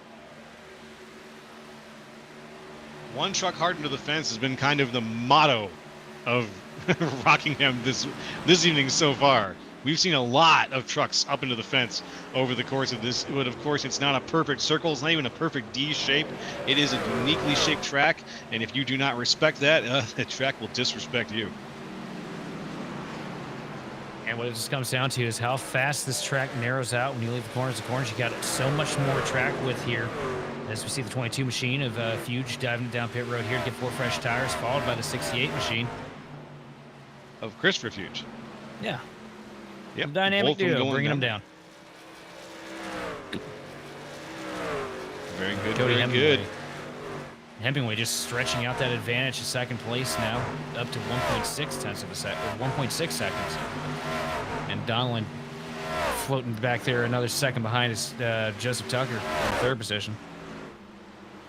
S1: One truck hard into the fence has been kind of the motto of Rockingham this evening so far. We've seen a lot of trucks up into the fence over the course of this, but of course it's not a perfect circle. It's not even a perfect D shape. It is a uniquely shaped track, and if you do not respect that, the track will disrespect you.
S2: And what it just comes down to is how fast this track narrows out when you leave the corners. You got so much more track width here. As we see the 22 machine of Fuge diving down pit road here to get 4 fresh tires, followed by the 68 machine
S1: of Christopher Fuge.
S2: Yeah.
S1: Yep.
S2: Dynamic duo, bringing them down.
S1: Very good,
S2: Cody
S1: very
S2: Hemingway.
S1: good.
S2: Hemingway just stretching out that advantage to second place now, up to 1.6 tenths of a second, or 1.6 seconds. And Donlin floating back there another second behind is Joseph Tucker in third position.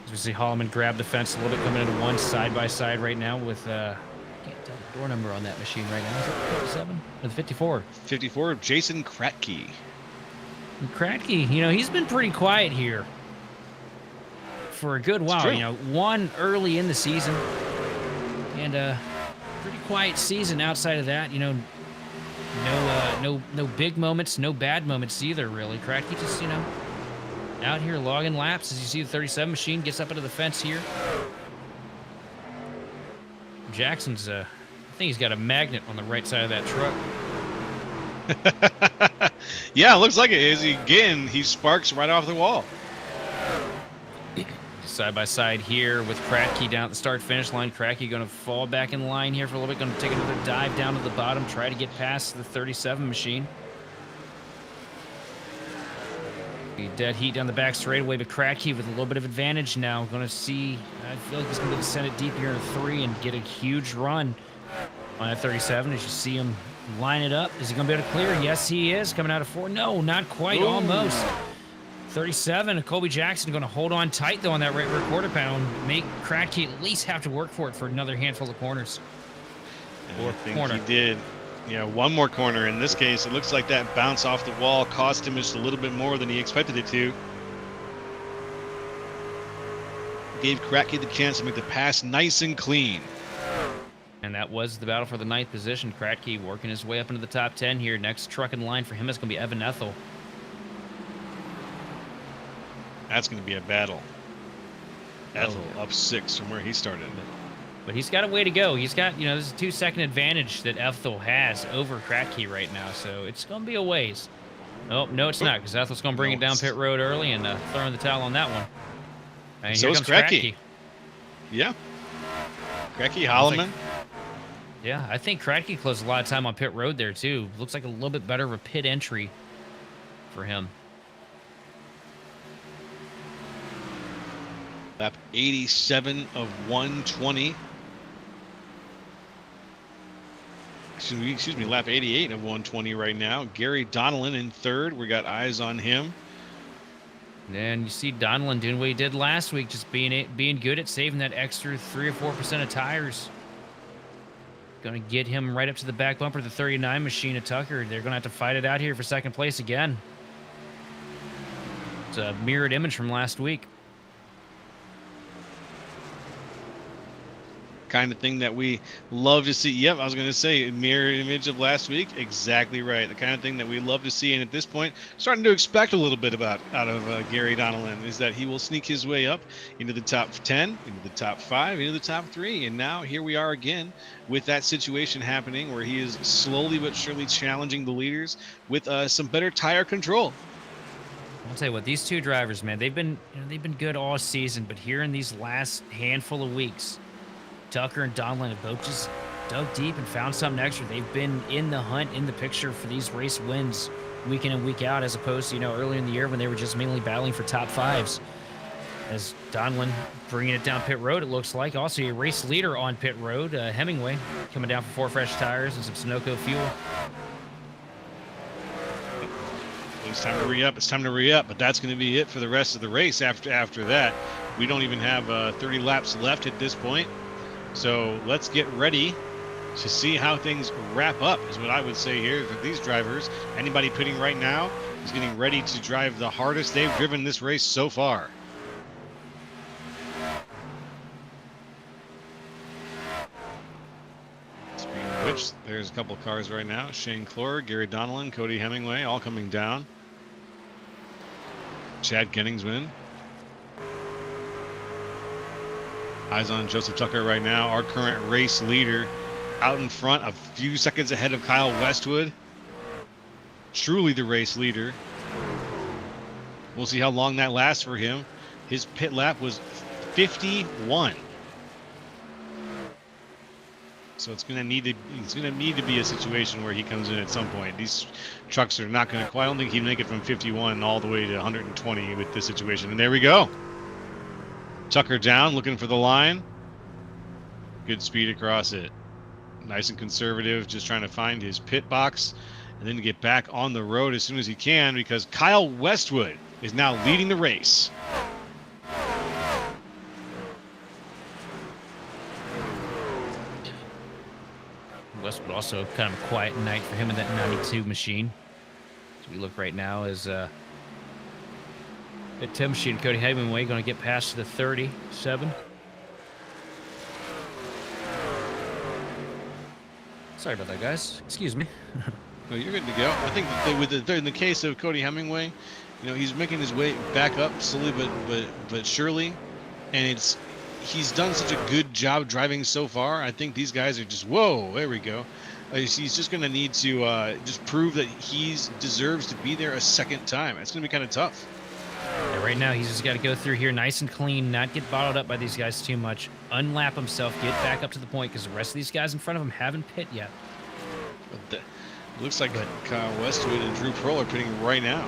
S2: As we see Holloman grab the fence a little bit, coming into one side by side right now with I can't tell the door number on that machine right now. Is it 57 or the 54?
S1: 54, Jason Kratke.
S2: And Kratke, you know, he's been pretty quiet here for a good while. You know, won early in the season, and pretty quiet season outside of that. You know, no big moments, no bad moments either. Really, Kratke just, you know, out here logging laps. As you see, the 37 machine gets up into the fence here. Jackson's, I think he's got a magnet on the right side of that truck.
S1: Yeah, it looks like it is. Again, he sparks right off the wall.
S2: Side by side here with Kratke down at the start-finish line. Kratke going to fall back in line here for a little bit. Going to take another dive down to the bottom, try to get past the 37 machine. Dead heat down the back straightaway, but Kratke with a little bit of advantage now. Going to see, I feel like he's going to descend it deep here in 3 and get a huge run on that 37. As you see him line it up, is he going to be able to clear? Yes, he is. Coming out of 4. No, not quite. Ooh. Almost. 37, and Colby Jackson going to hold on tight, though, on that right rear quarter panel and make Kratke at least have to work for it for another handful of corners.
S1: I think he did. Yeah, one more corner. In this case, it looks like that bounce off the wall cost him just a little bit more than he expected it to. Gave Kratke the chance to make the pass nice and clean.
S2: And that was the battle for the 9th position. Kratke working his way up into the top 10 here. Next truck in line for him is going to be Evan Ethel.
S1: That's going to be a battle. Ethel up 6 from where he started.
S2: But he's got a way to go. He's got, you know, there's a 2-second advantage that Ethel has over Kratke right now, so it's going to be a ways. Oh, no, it's not, because Ethel's going to bring it down pit road early and throw in the towel on that one. And
S1: so
S2: here
S1: is
S2: comes
S1: Kratke. Yeah. Kratke, Holloman.
S2: Yeah, I think Kratke closed a lot of time on pit road there, too. Looks like a little bit better of a pit entry for him.
S1: Lap 87 of 120. Excuse me, lap 88 of 120 right now. Gary Donnellan in third. We got eyes on him.
S2: And you see Donnellan doing what he did last week, just being good at saving that extra 3 or 4% of tires. Going to get him right up to the back bumper, the 39 machine of Tucker. They're going to have to fight it out here for second place again. It's a mirrored image from last week.
S1: Kind of thing that we love to see. Yep, I was going to say mirror image of last week. Exactly right. The kind of thing that we love to see, and at this point, starting to expect a little bit out of Gary Donnellan is that he will sneak his way up into the top 10, into the top 5, into the top 3, and now here we are again with that situation happening where he is slowly but surely challenging the leaders with some better tire control.
S2: I'll tell you what, these two drivers, man, they've been good all season, but here in these last handful of weeks, Tucker and Donlin have both just dug deep and found something extra. They've been in the hunt, in the picture for these race wins week in and week out, as opposed to, earlier in the year when they were just mainly battling for top 5s. As Donlin bringing it down pit road, it looks like. Also a race leader on pit road, Hemingway, coming down for 4 fresh tires and some Sunoco fuel.
S1: It's time to re-up. It's time to re-up, but that's going to be it for the rest of the race. After that, we don't even have 30 laps left at this point. So let's get ready to see how things wrap up, is what I would say here for these drivers. Anybody pitting right now is getting ready to drive the hardest they've driven this race so far. Speaking of which, there's a couple of cars right now. Shane Clore, Gary Donnellan, Cody Hemingway, all coming down. Chad Kenningsman. Eyes on Joseph Tucker right now, our current race leader, out in front, a few seconds ahead of Kyle Westwood. Truly the race leader. We'll see how long that lasts for him. His pit lap was 51. So it's going to need to be a situation where he comes in at some point. These trucks are not going to quite. I don't think he'd make it from 51 all the way to 120 with this situation. And there we go. Tucker down, looking for the line. Good speed across it. Nice and conservative, just trying to find his pit box and then get back on the road as soon as he can, because Kyle Westwood is now leading the race.
S2: Westwood also kind of a quiet night for him in that 92 machine. So we look right now as at 10 machine, Cody Hemingway going to get past the 37. Sorry about that, guys. Excuse me.
S1: No, you're good to go. I think that in the case of Cody Hemingway, he's making his way back up slowly but surely, and he's done such a good job driving so far. I think these guys are just, whoa, there we go. He's just going to need to just prove that he deserves to be there a second time. It's going to be kind of tough.
S2: Yeah, right now, he's just got to go through here nice and clean, not get bottled up by these guys too much, unlap himself, get back up to the point, because the rest of these guys in front of him haven't pit yet.
S1: It looks like Kyle Westwood and Drew Pearl are pitting right now.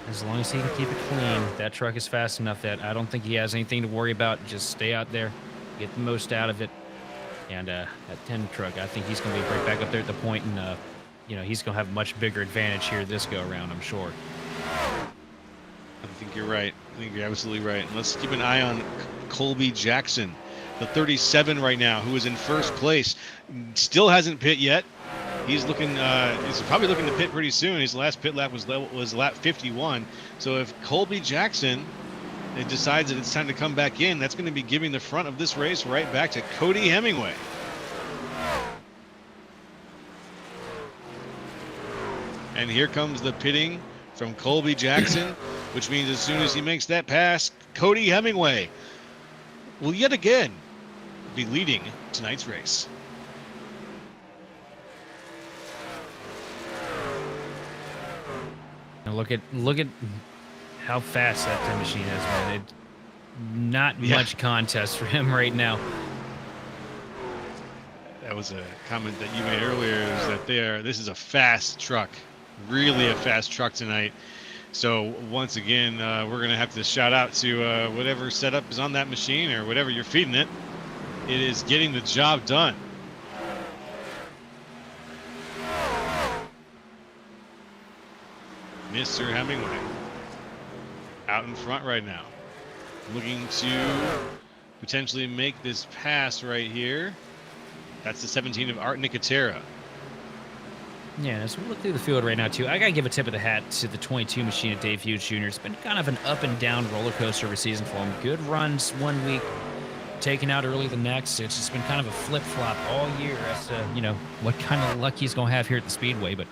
S2: As long as he can keep it clean, that truck is fast enough that I don't think he has anything to worry about. Just stay out there, get the most out of it. And that 10 truck, I think he's going to be right back up there at the point, and he's going to have a much bigger advantage here this go around, I'm sure.
S1: I think you're right. I think you're absolutely right. And let's keep an eye on Colby Jackson, the 37 right now, who is in first place. Still hasn't pit yet. He's looking. He's probably looking to pit pretty soon. His last pit lap was lap 51. So if Colby Jackson decides that it's time to come back in, that's going to be giving the front of this race right back to Cody Hemingway. And here comes the pitting from Colby Jackson, which means as soon as he makes that pass, Cody Hemingway will yet again be leading tonight's race.
S2: Now look at how fast that 10 machine is, man. Not much contest for him right now.
S1: That was a comment that you made earlier, is that this is a fast truck, really a fast truck tonight. So once again, we're going to have to shout out to whatever setup is on that machine or whatever you're feeding it. It is getting the job done. Mr. Hemingway out in front right now, looking to potentially make this pass right here. That's the 17 of Art Nicotera.
S2: Yeah, so we look through the field right now, too. I got to give a tip of the hat to the 22 machine of Dave Hughes Jr. It's been kind of an up and down roller coaster of a season for him. Good runs one week, taken out early the next. It's just been kind of a flip-flop all year as to, what kind of luck he's going to have here at the Speedway. But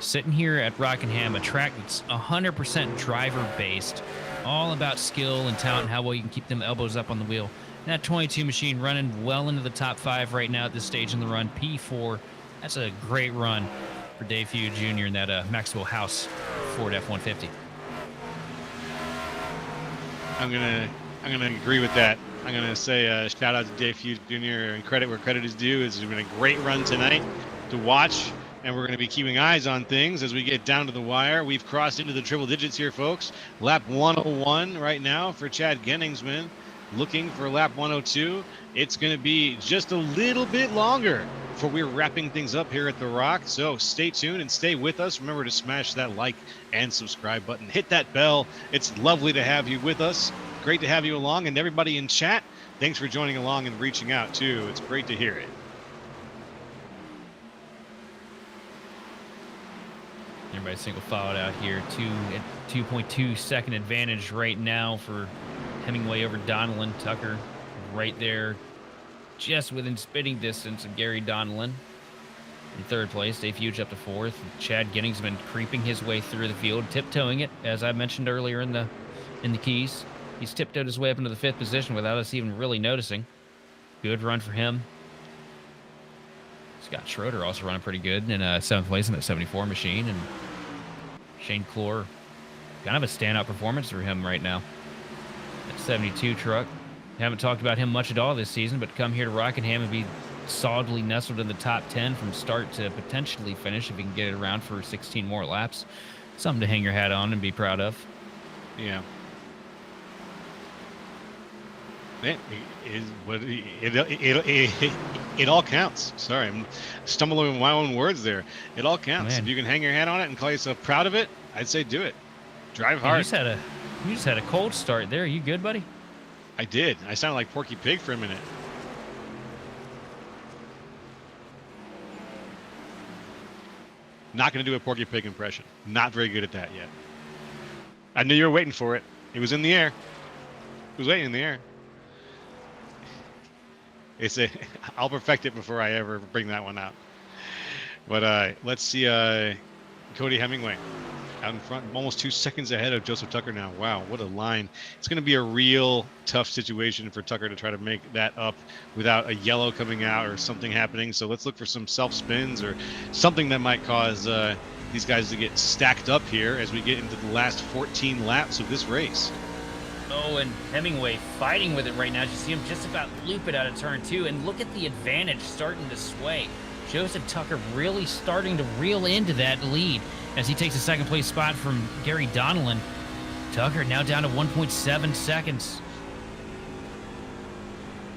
S2: sitting here at Rockingham, a track that's 100% driver-based, all about skill and talent and how well you can keep them elbows up on the wheel. And that 22 machine running well into the top 5 right now at this stage in the run. P4, that's a great run for Dave Feud Jr. in that Maxwell House Ford F-150.
S1: I'm gonna agree with that. I'm gonna say shout out to Dave Feud Jr. and credit where credit is due. It's been a great run tonight to watch, and we're gonna be keeping eyes on things as we get down to the wire. We've crossed into the triple digits here, folks. Lap 101 right now for Chad Genningsman. Looking for lap 102. It's going to be just a little bit longer before we're wrapping things up here at The Rock. So stay tuned and stay with us. Remember to smash that like and subscribe button. Hit that bell. It's lovely to have you with us. Great to have you along. And everybody in chat, thanks for joining along and reaching out too. It's great to hear it.
S2: Everybody single filed out here. 2.2 second advantage right now for Hemingway over Donnellan. Tucker right there, just within spitting distance of Gary Donnellan. In third place, Dave Hughes up to fourth. Chad Genningsman creeping his way through the field, tiptoeing it, as I mentioned earlier in the keys. He's tiptoed his way up into the 5th position without us even really noticing. Good run for him. Scott Schroeder also running pretty good in 7th place in that 74 machine. And Shane Clore, kind of a standout performance for him right now. That 72 truck. Haven't talked about him much at all this season, but come here to Rockingham and be solidly nestled in the top 10 from start to potentially finish if he can get it around for 16 more laps. Something to hang your hat on and be proud of.
S1: Yeah. It all counts. Sorry, I'm stumbling with my own words there. It all counts.
S2: Man.
S1: If you can hang your hat on it and call yourself proud of it, I'd say do it. Drive hard.
S2: You just had a cold start there. You good, buddy?
S1: I did. I sounded like Porky Pig for a minute. Not going to do a Porky Pig impression. Not very good at that yet. I knew you were waiting for it. It was in the air. It was waiting in the air. I'll perfect it before I ever bring that one out. But let's see Cody Hemingway out in front, almost 2 seconds ahead of Joseph Tucker now. Wow, what a line. It's going to be a real tough situation for Tucker to try to make that up without a yellow coming out or something happening. So let's look for some self-spins or something that might cause these guys to get stacked up here as we get into the last 14 laps of this race.
S2: Oh, and Hemingway fighting with it right now. You see him just about loop it out of turn 2, and look at the advantage starting to sway. Joseph Tucker really starting to reel into that lead as he takes a 2nd place spot from Gary Donnellan. Tucker now down to 1.7 seconds.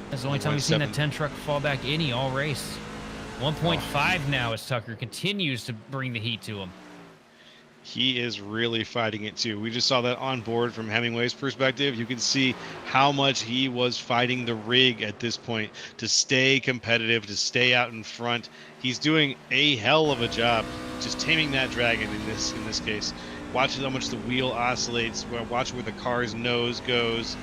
S2: That's the only time we've seen that 10 truck fall back any all race. 1.5 now as Tucker continues to bring the heat to him.
S1: He is really fighting it too. We just saw that on board from Hemingway's perspective. You can see how much he was fighting the rig at this point to stay competitive, to stay out in front. He's doing a hell of a job just taming that dragon in this case. Watch how much the wheel oscillates. Watch where the car's nose goes.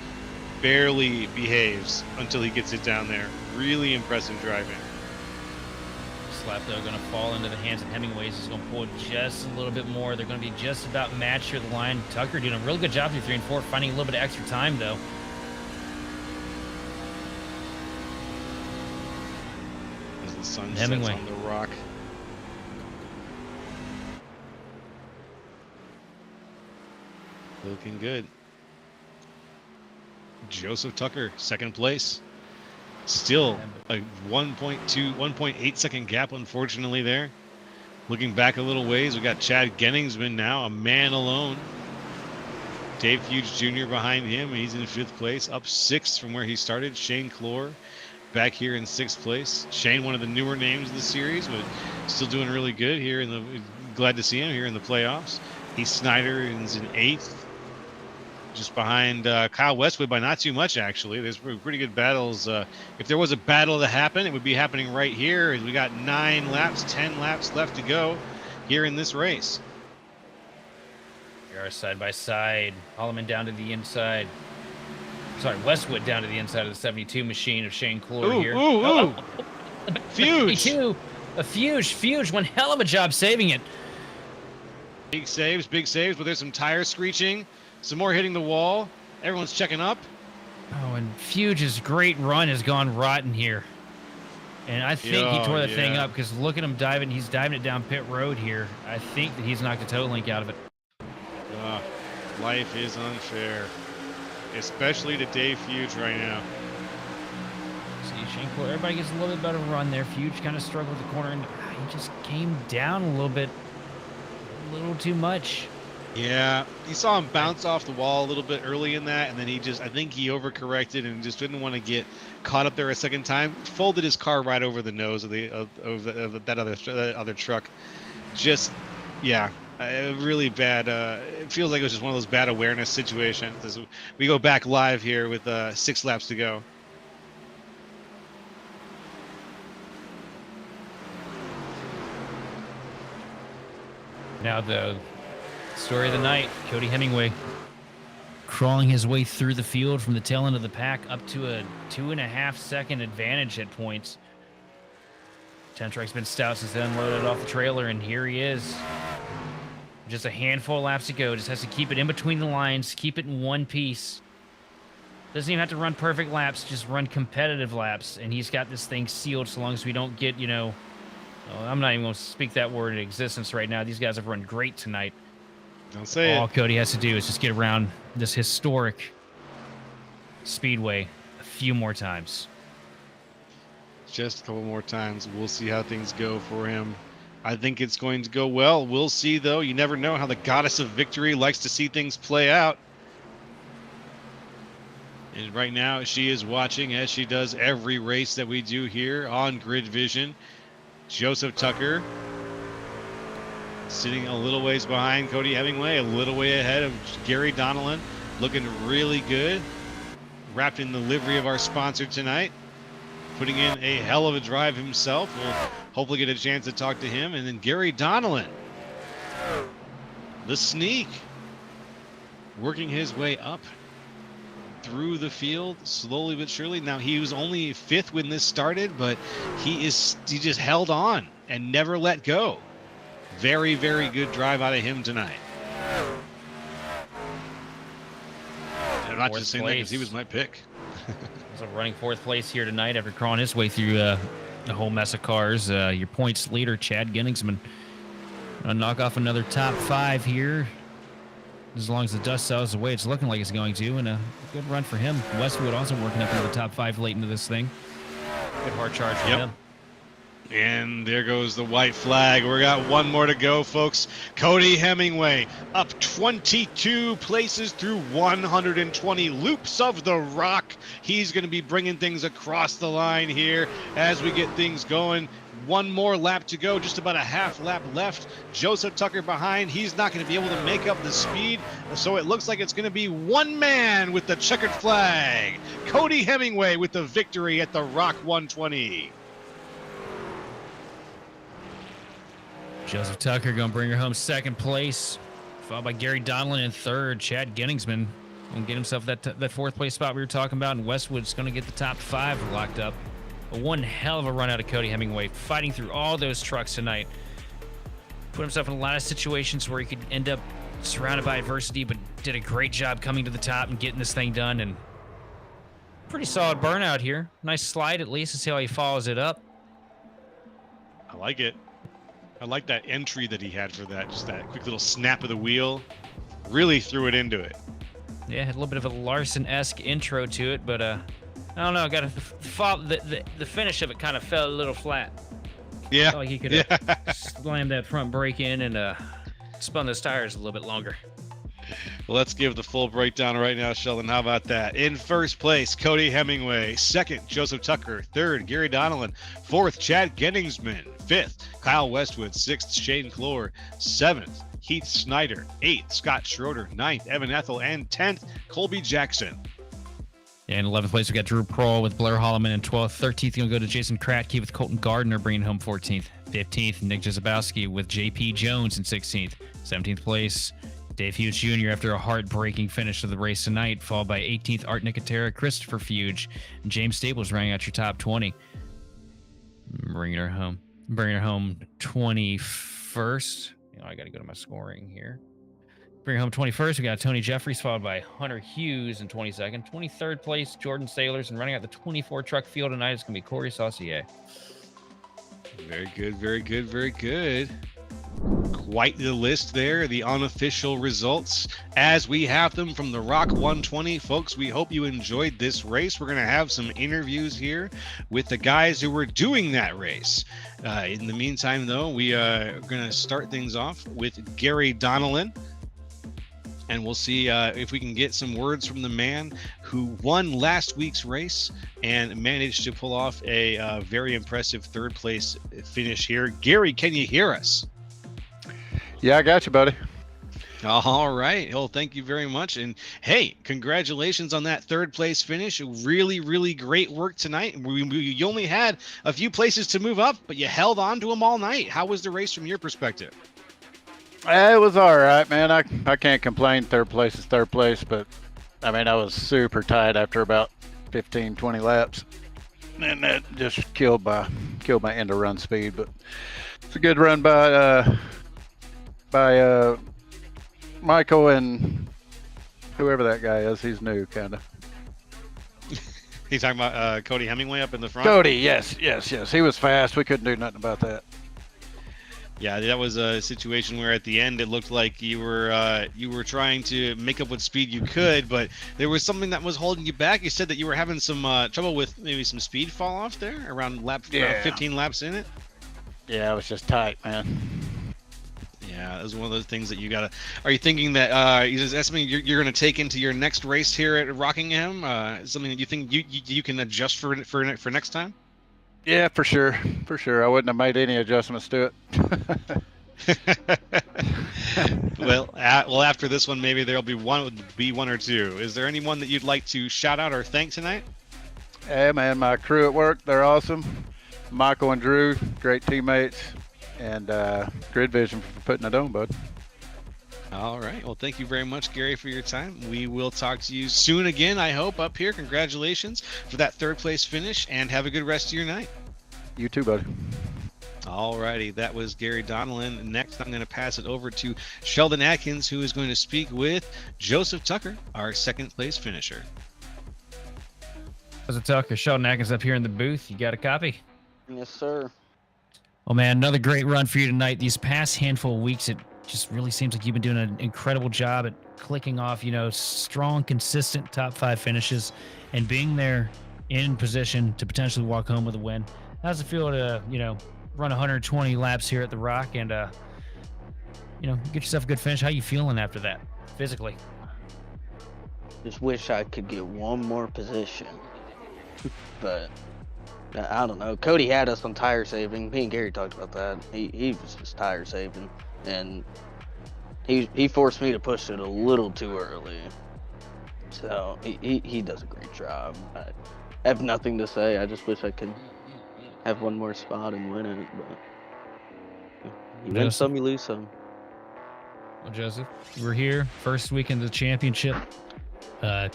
S1: Barely behaves until he gets it down there. Really impressive driving.
S2: Lap though going to fall into the hands of Hemingway's. He's going to pull just a little bit more. They're going to be just about matched here at the line. Tucker doing a really good job through 3 and 4, finding a little bit of extra time though.
S1: As the sun
S2: Hemingway
S1: sets on the rock. Looking good. Joseph Tucker, 2nd place. Still a 1.8 second gap, unfortunately, there. Looking back a little ways, we got Chad Genningsman now, a man alone. Dave Hughes Jr. behind him. He's in 5th place, up 6th from where he started. Shane Clore back here in 6th place. Shane, one of the newer names of the series, but still doing really good here. Glad to see him here in the playoffs. Heath Snyder is in 8th. Just behind Kyle Westwood by not too much, actually. There's pretty good battles. If there was a battle to happen, it would be happening right here. We got 10 laps left to go here in this race.
S2: We are side by side. Holloman down to the inside. Sorry, Westwood down to the inside of the 72 machine of Shane Clore
S1: Ooh,
S2: here.
S1: ooh, ooh. Fuge.
S2: 72. A Fuge. One hell of a job saving it.
S1: Big saves, but there's some tire screeching. Some more hitting the wall. Everyone's checking up.
S2: Oh, and Fuge's great run has gone rotten here. And I think he tore the thing up because look at him diving. He's diving it down pit road here. I think that he's knocked a toe link out of it.
S1: Life is unfair, especially to Dave Fuge right now.
S2: See, Shane Clore, everybody gets a little bit better run there. Fuge kind of struggled with the corner, and he just came down a little bit. A little too much.
S1: Yeah, he saw him bounce off the wall a little bit early in that, and then I think he overcorrected and just didn't want to get caught up there a second time. Folded his car right over the nose of that other truck. Just, yeah, really bad. It feels like it was just one of those bad awareness situations. As we go back live here with 6 laps to go.
S2: Now the story of the night, Cody Hemingway crawling his way through the field from the tail end of the pack up to a 2.5 second advantage at points. Tentrack's been stout since they unloaded off the trailer, and here he is. Just a handful of laps to go. Just has to keep it in between the lines, keep it in one piece. Doesn't even have to run perfect laps, just run competitive laps, and he's got this thing sealed so long as we don't get, I'm not even going to speak that word in existence right now. These guys have run great tonight.
S1: Don't say
S2: All
S1: it.
S2: Cody has to do is just get around this historic Speedway a few more times.
S1: Just a couple more times. We'll see how things go for him. I think it's going to go well. We'll see, though. You never know how the goddess of victory likes to see things play out. And right now, she is watching, as she does every race that we do here on Grid Vision. Joseph Tucker sitting a little ways behind Cody Hemingway, a little way ahead of Gary Donnellan, looking really good. Wrapped in the livery of our sponsor tonight, putting in a hell of a drive himself. We'll hopefully get a chance to talk to him. And then Gary Donnellan, the sneak, working his way up through the field slowly but surely. Now, he was only 5th when this started, but he just held on and never let go. Very, very good drive out of him tonight. And I'm not just saying that because he was my pick.
S2: So running 4th place here tonight after crawling his way through a whole mess of cars. Your points leader, Chad Genningsman, gonna knock off another top 5 here. As long as the dust settles away, it's looking like it's going to, and a good run for him. Westwood also working up into the top 5 late into this thing. Good hard charge for him.
S1: And there goes the white flag. We got one more to go, folks. Cody Hemingway up 22 places through 120 loops of the rock. He's going to be bringing things across the line here as we get things going. One more lap to go, just about a half lap left. Joseph Tucker behind. He's not going to be able to make up the speed, so it looks like it's going to be one man with the checkered flag. Cody Hemingway with the victory at the Rock 120.
S2: Joseph Tucker going to bring her home 2nd place, followed by Gary Donnellan in 3rd. Chad Genningsman going to get himself that 4th place spot we were talking about, and Westwood's going to get the top 5 locked up. But one hell of a run out of Cody Hemingway, fighting through all those trucks tonight. Put himself in a lot of situations where he could end up surrounded by adversity, but did a great job coming to the top and getting this thing done. And pretty solid burnout here. Nice slide at least to see how he follows it up.
S1: I like it. I like that entry that he had for that. Just that quick little snap of the wheel. Really threw it into it.
S2: Yeah, had a little bit of a Larson-esque intro to it, but I don't know. Got the finish of it kind of fell a little flat.
S1: Yeah.
S2: Felt like he could have slammed that front brake in and spun those tires a little bit longer.
S1: Let's give the full breakdown right now, Sheldon. How about that? In 1st place, Cody Hemingway. 2nd, Joseph Tucker. 3rd, Gary Donnellan. 4th, Chad Genningsman. 5th, Kyle Westwood. 6th, Shane Clore. 7th, Heath Snyder. 8th, Scott Schroeder. 9th, Evan Ethel. And 10th, Colby Jackson.
S2: Yeah, in 11th place, we got Drew Prohl with Blair Holloman in 12th. 13th, going to go to Jason Kratke with Colton Gardner, bringing home 14th. 15th, Nick Jezebowski with JP Jones in 16th. 17th place, Dave Hughes Jr. after a heartbreaking finish of the race tonight, followed by 18th Art Nicotera, Christopher Fuge, and James Staples rounding out your top 20. Bringing her home 21st. I got to go to my scoring here. Bring home 21st. We got Tony Jeffries, followed by Hunter Hughes in 22nd. 23rd place, Jordan Sailors, and running out the 24 truck field tonight is going to be Corey Saucier.
S1: Very good, very good, very good. Quite the list there, the unofficial results as we have them from the Rock 120. Folks, we hope you enjoyed this race. We're going to have some interviews here with the guys who were doing that race. In the meantime, though, we are going to start things off with Gary Donnellan. And we'll see if we can get some words from the man who won last week's race and managed to pull off a very impressive third place finish here. Gary, can you hear us?
S6: Yeah, I got you, buddy.
S1: All right. Well, thank you very much. And hey, congratulations on that third place finish. Really, really great work tonight. You only had a few places to move up, but you held on to them all night. How was the race from your perspective?
S6: It was all right, man. I can't complain. Third place is third place, but I mean, I was super tight after about 15, 20 laps, and that just killed my end of run speed. But it's a good run by Michael and whoever that guy is. He's new, kind of.
S1: He's talking about Cody Hemingway up in the front.
S6: Cody, yes. He was fast. We couldn't do nothing about that.
S1: Yeah, that was a situation where at the end it looked like you were trying to make up what speed you could, but there was something that was holding you back. You said that you were having some trouble with maybe some speed fall off there around around 15 laps in it.
S6: Yeah, it was just tight, man.
S1: Yeah, it was one of those things that you gotta. Are you thinking that is that something you're going to take into your next race here at Rockingham? Something that you think you can adjust for next time?
S6: Yeah, for sure. I wouldn't have made any adjustments to it.
S1: Well, after this one, maybe there'll be one or two. Is there anyone that you'd like to shout out or thank tonight?
S6: Hey, man, my crew at work, they're awesome. Michael and Drew, great teammates, and Grid Vision for putting it on, bud.
S1: All right. Well, thank you very much, Gary, for your time. We will talk to you soon again, I hope, up here. Congratulations for that third place finish, and have a good rest of your night.
S6: You too, buddy.
S1: All righty. That was Gary Donnellan. Next, I'm going to pass it over to Sheldon Atkins, who is going to speak with Joseph Tucker, our second place finisher.
S2: Joseph Tucker, Sheldon Atkins up here in the booth. You got a copy?
S7: Yes, sir.
S2: Well, man, another great run for you tonight. These past handful of weeks, it just really seems like you've been doing an incredible job at clicking off, strong, consistent top 5 finishes and being there in position to potentially walk home with a win. How's it feel to, run 120 laps here at the Rock and, get yourself a good finish? How you feeling after that, physically?
S7: Just wish I could get one more position, but I don't know. Cody had us on tire saving. Me and Gary talked about that. He was just tire saving, and he forced me to push it a little too early. So he does a great job. I have nothing to say. I just wish I could have one more spot and win it. But you win some, you lose some.
S2: Well, Joseph, we're here, first weekend of the championship.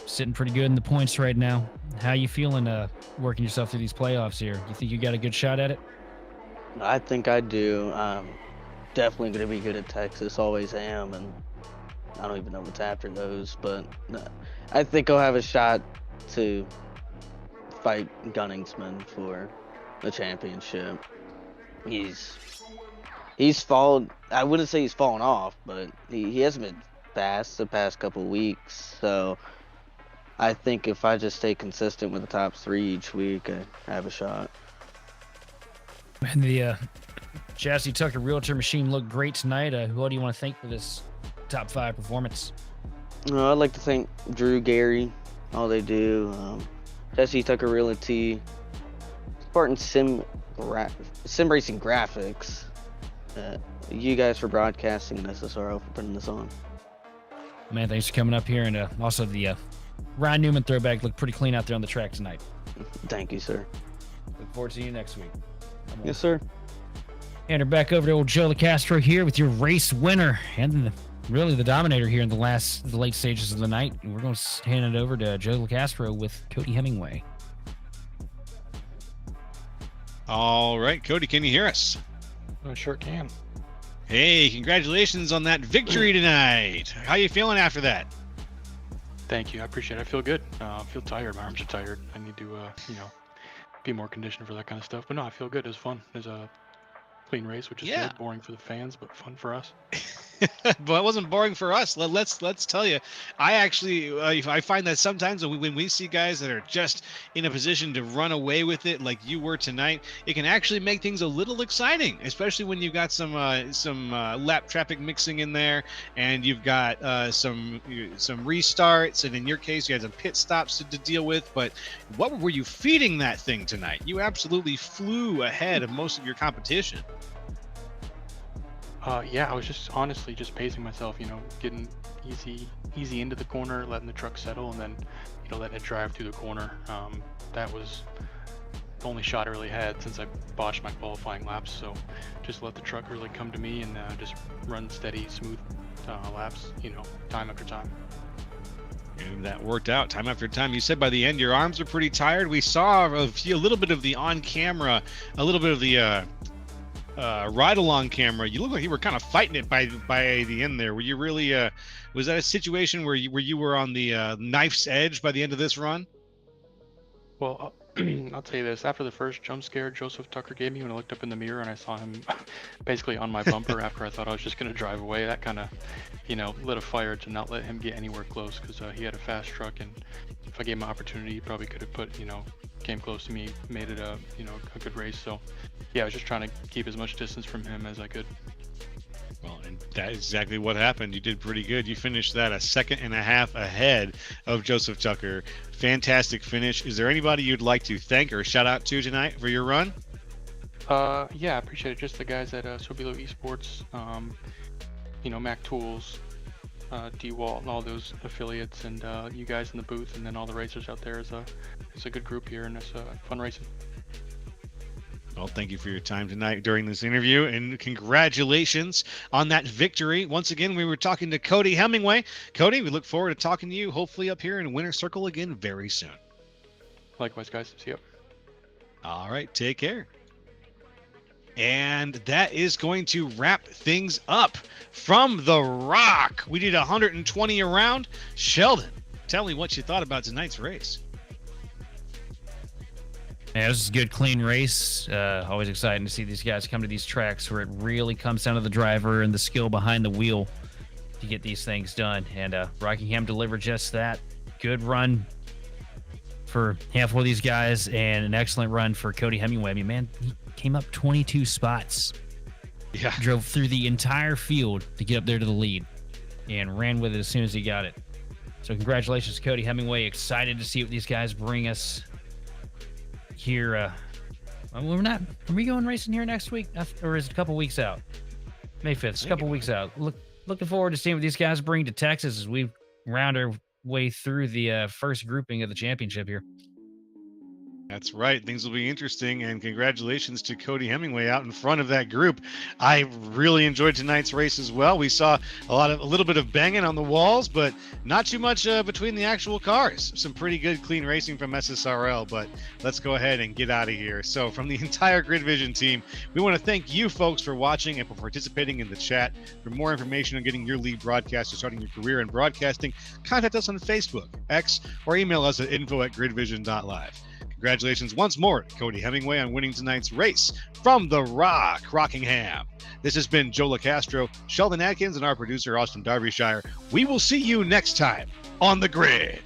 S2: Sitting pretty good in the points right now. How you feeling working yourself through these playoffs here? You think you got a good shot at it?
S7: I think I do. I'm definitely going to be good at Texas. Always am, and I don't even know what's after those. But I think I'll have a shot to fight Gunningsman for the championship. He's fallen. I wouldn't say he's fallen off, but he hasn't been fast the past couple weeks. So I think if I just stay consistent with the top 3 each week, I have a shot.
S2: And the Chasity Tucker Realtor machine looked great tonight. Who do you want to thank for this top 5 performance?
S7: I'd like to thank Drew, Gary, all they do. Chasity Tucker Realty, Spartan Sim Racing Graphics. You guys for broadcasting, and SSRL for putting this on.
S2: Man, thanks for coming up here, and also the Ryan Newman throwback looked pretty clean out there on the track tonight.
S7: Thank you, sir.
S2: Look forward to seeing you next week.
S7: Yes, sir.
S2: And we're back over to old Joe LaCastro here with your race winner and really the dominator here in the late stages of the night. We're going to hand it over to Joe LaCastro with Cody Hemingway.
S1: All right, Cody, can you hear us?
S8: I sure can.
S1: Hey, congratulations on that victory tonight. How you feeling after that?
S8: Thank you. I appreciate it. I feel good. I feel tired. My arms are tired. I need to, be more conditioned for that kind of stuff. But no, I feel good. It was fun. It was a clean race, which is good. Boring for the fans, but fun for us.
S1: But it wasn't boring for us. Let's tell you, I actually I find that sometimes when we see guys that are just in a position to run away with it, like you were tonight, it can actually make things a little exciting, especially when you've got some lap traffic mixing in there, and you've got some restarts, and in your case, you had some pit stops to deal with. But what were you feeding that thing tonight? You absolutely flew ahead of most of your competition.
S8: Yeah, I was honestly just pacing myself, getting easy into the corner, letting the truck settle, and then, letting it drive through the corner. That was the only shot I really had since I botched my qualifying laps. So just let the truck really come to me and just run steady, smooth laps, time after time.
S1: And that worked out time after time. You said by the end your arms are pretty tired. We saw a little bit of the on-camera, a little bit of the ride-along camera. You look like you were kind of fighting it by the end there. Were you really? Was that a situation where you were on the knife's edge by the end of this run?
S8: Well, I'll tell you this. After the first jump scare Joseph Tucker gave me when I looked up in the mirror and I saw him basically on my bumper after I thought I was just going to drive away, that kind of, lit a fire to not let him get anywhere close, because he had a fast truck, and if I gave him an opportunity, he probably could have came close to me, made it a good race. So yeah, I was just trying to keep as much distance from him as I could.
S1: Well, and that's exactly what happened. You did pretty good. You finished that a second and a half ahead of Joseph Tucker. Fantastic finish. Is there anybody you'd like to thank or shout out to tonight for your run?
S8: Yeah, I appreciate it. Just the guys at Sobilo Esports, Mac Tools, D-Walt, and all those affiliates, and you guys in the booth, and then all the racers out there. It's a good group here, and it's fun racing.
S1: Well, thank you for your time tonight during this interview, and congratulations on that victory. Once again, we were talking to Cody Hemingway. Cody, we look forward to talking to you hopefully up here in Winner's Circle again very soon.
S8: Likewise, guys. See you.
S1: All right, take care. And that is going to wrap things up from The Rock. We did 120 around. Sheldon, tell me what you thought about tonight's race.
S2: Yeah, this is a good, clean race. Always exciting to see these guys come to these tracks where it really comes down to the driver and the skill behind the wheel to get these things done. And Rockingham delivered just that. Good run for half of these guys and an excellent run for Cody Hemingway. I mean, man, he came up 22 spots.
S1: Yeah.
S2: Drove through the entire field to get up there to the lead and ran with it as soon as he got it. So congratulations, Cody Hemingway. Excited to see what these guys bring us here. Are we going racing here next week, or is it a couple weeks out? May 5th. It's a couple weeks out. Looking forward to seeing what these guys bring to Texas as we round our way through the first grouping of the championship here.
S1: That's right. Things will be interesting, and congratulations to Cody Hemingway out in front of that group. I really enjoyed tonight's race as well. We saw a little bit of banging on the walls, but not too much between the actual cars. Some pretty good, clean racing from SSRL, but let's go ahead and get out of here. So from the entire Grid Vision team, we want to thank you folks for watching and for participating in the chat. For more information on getting your lead broadcast or starting your career in broadcasting, contact us on Facebook, X, or email us at info@gridvision.live. Congratulations once more to Cody Hemingway on winning tonight's race from The Rock, Rockingham. This has been Joe LaCastro, Sheldon Atkins, and our producer, Austin Darbyshire. We will see you next time on The Grid.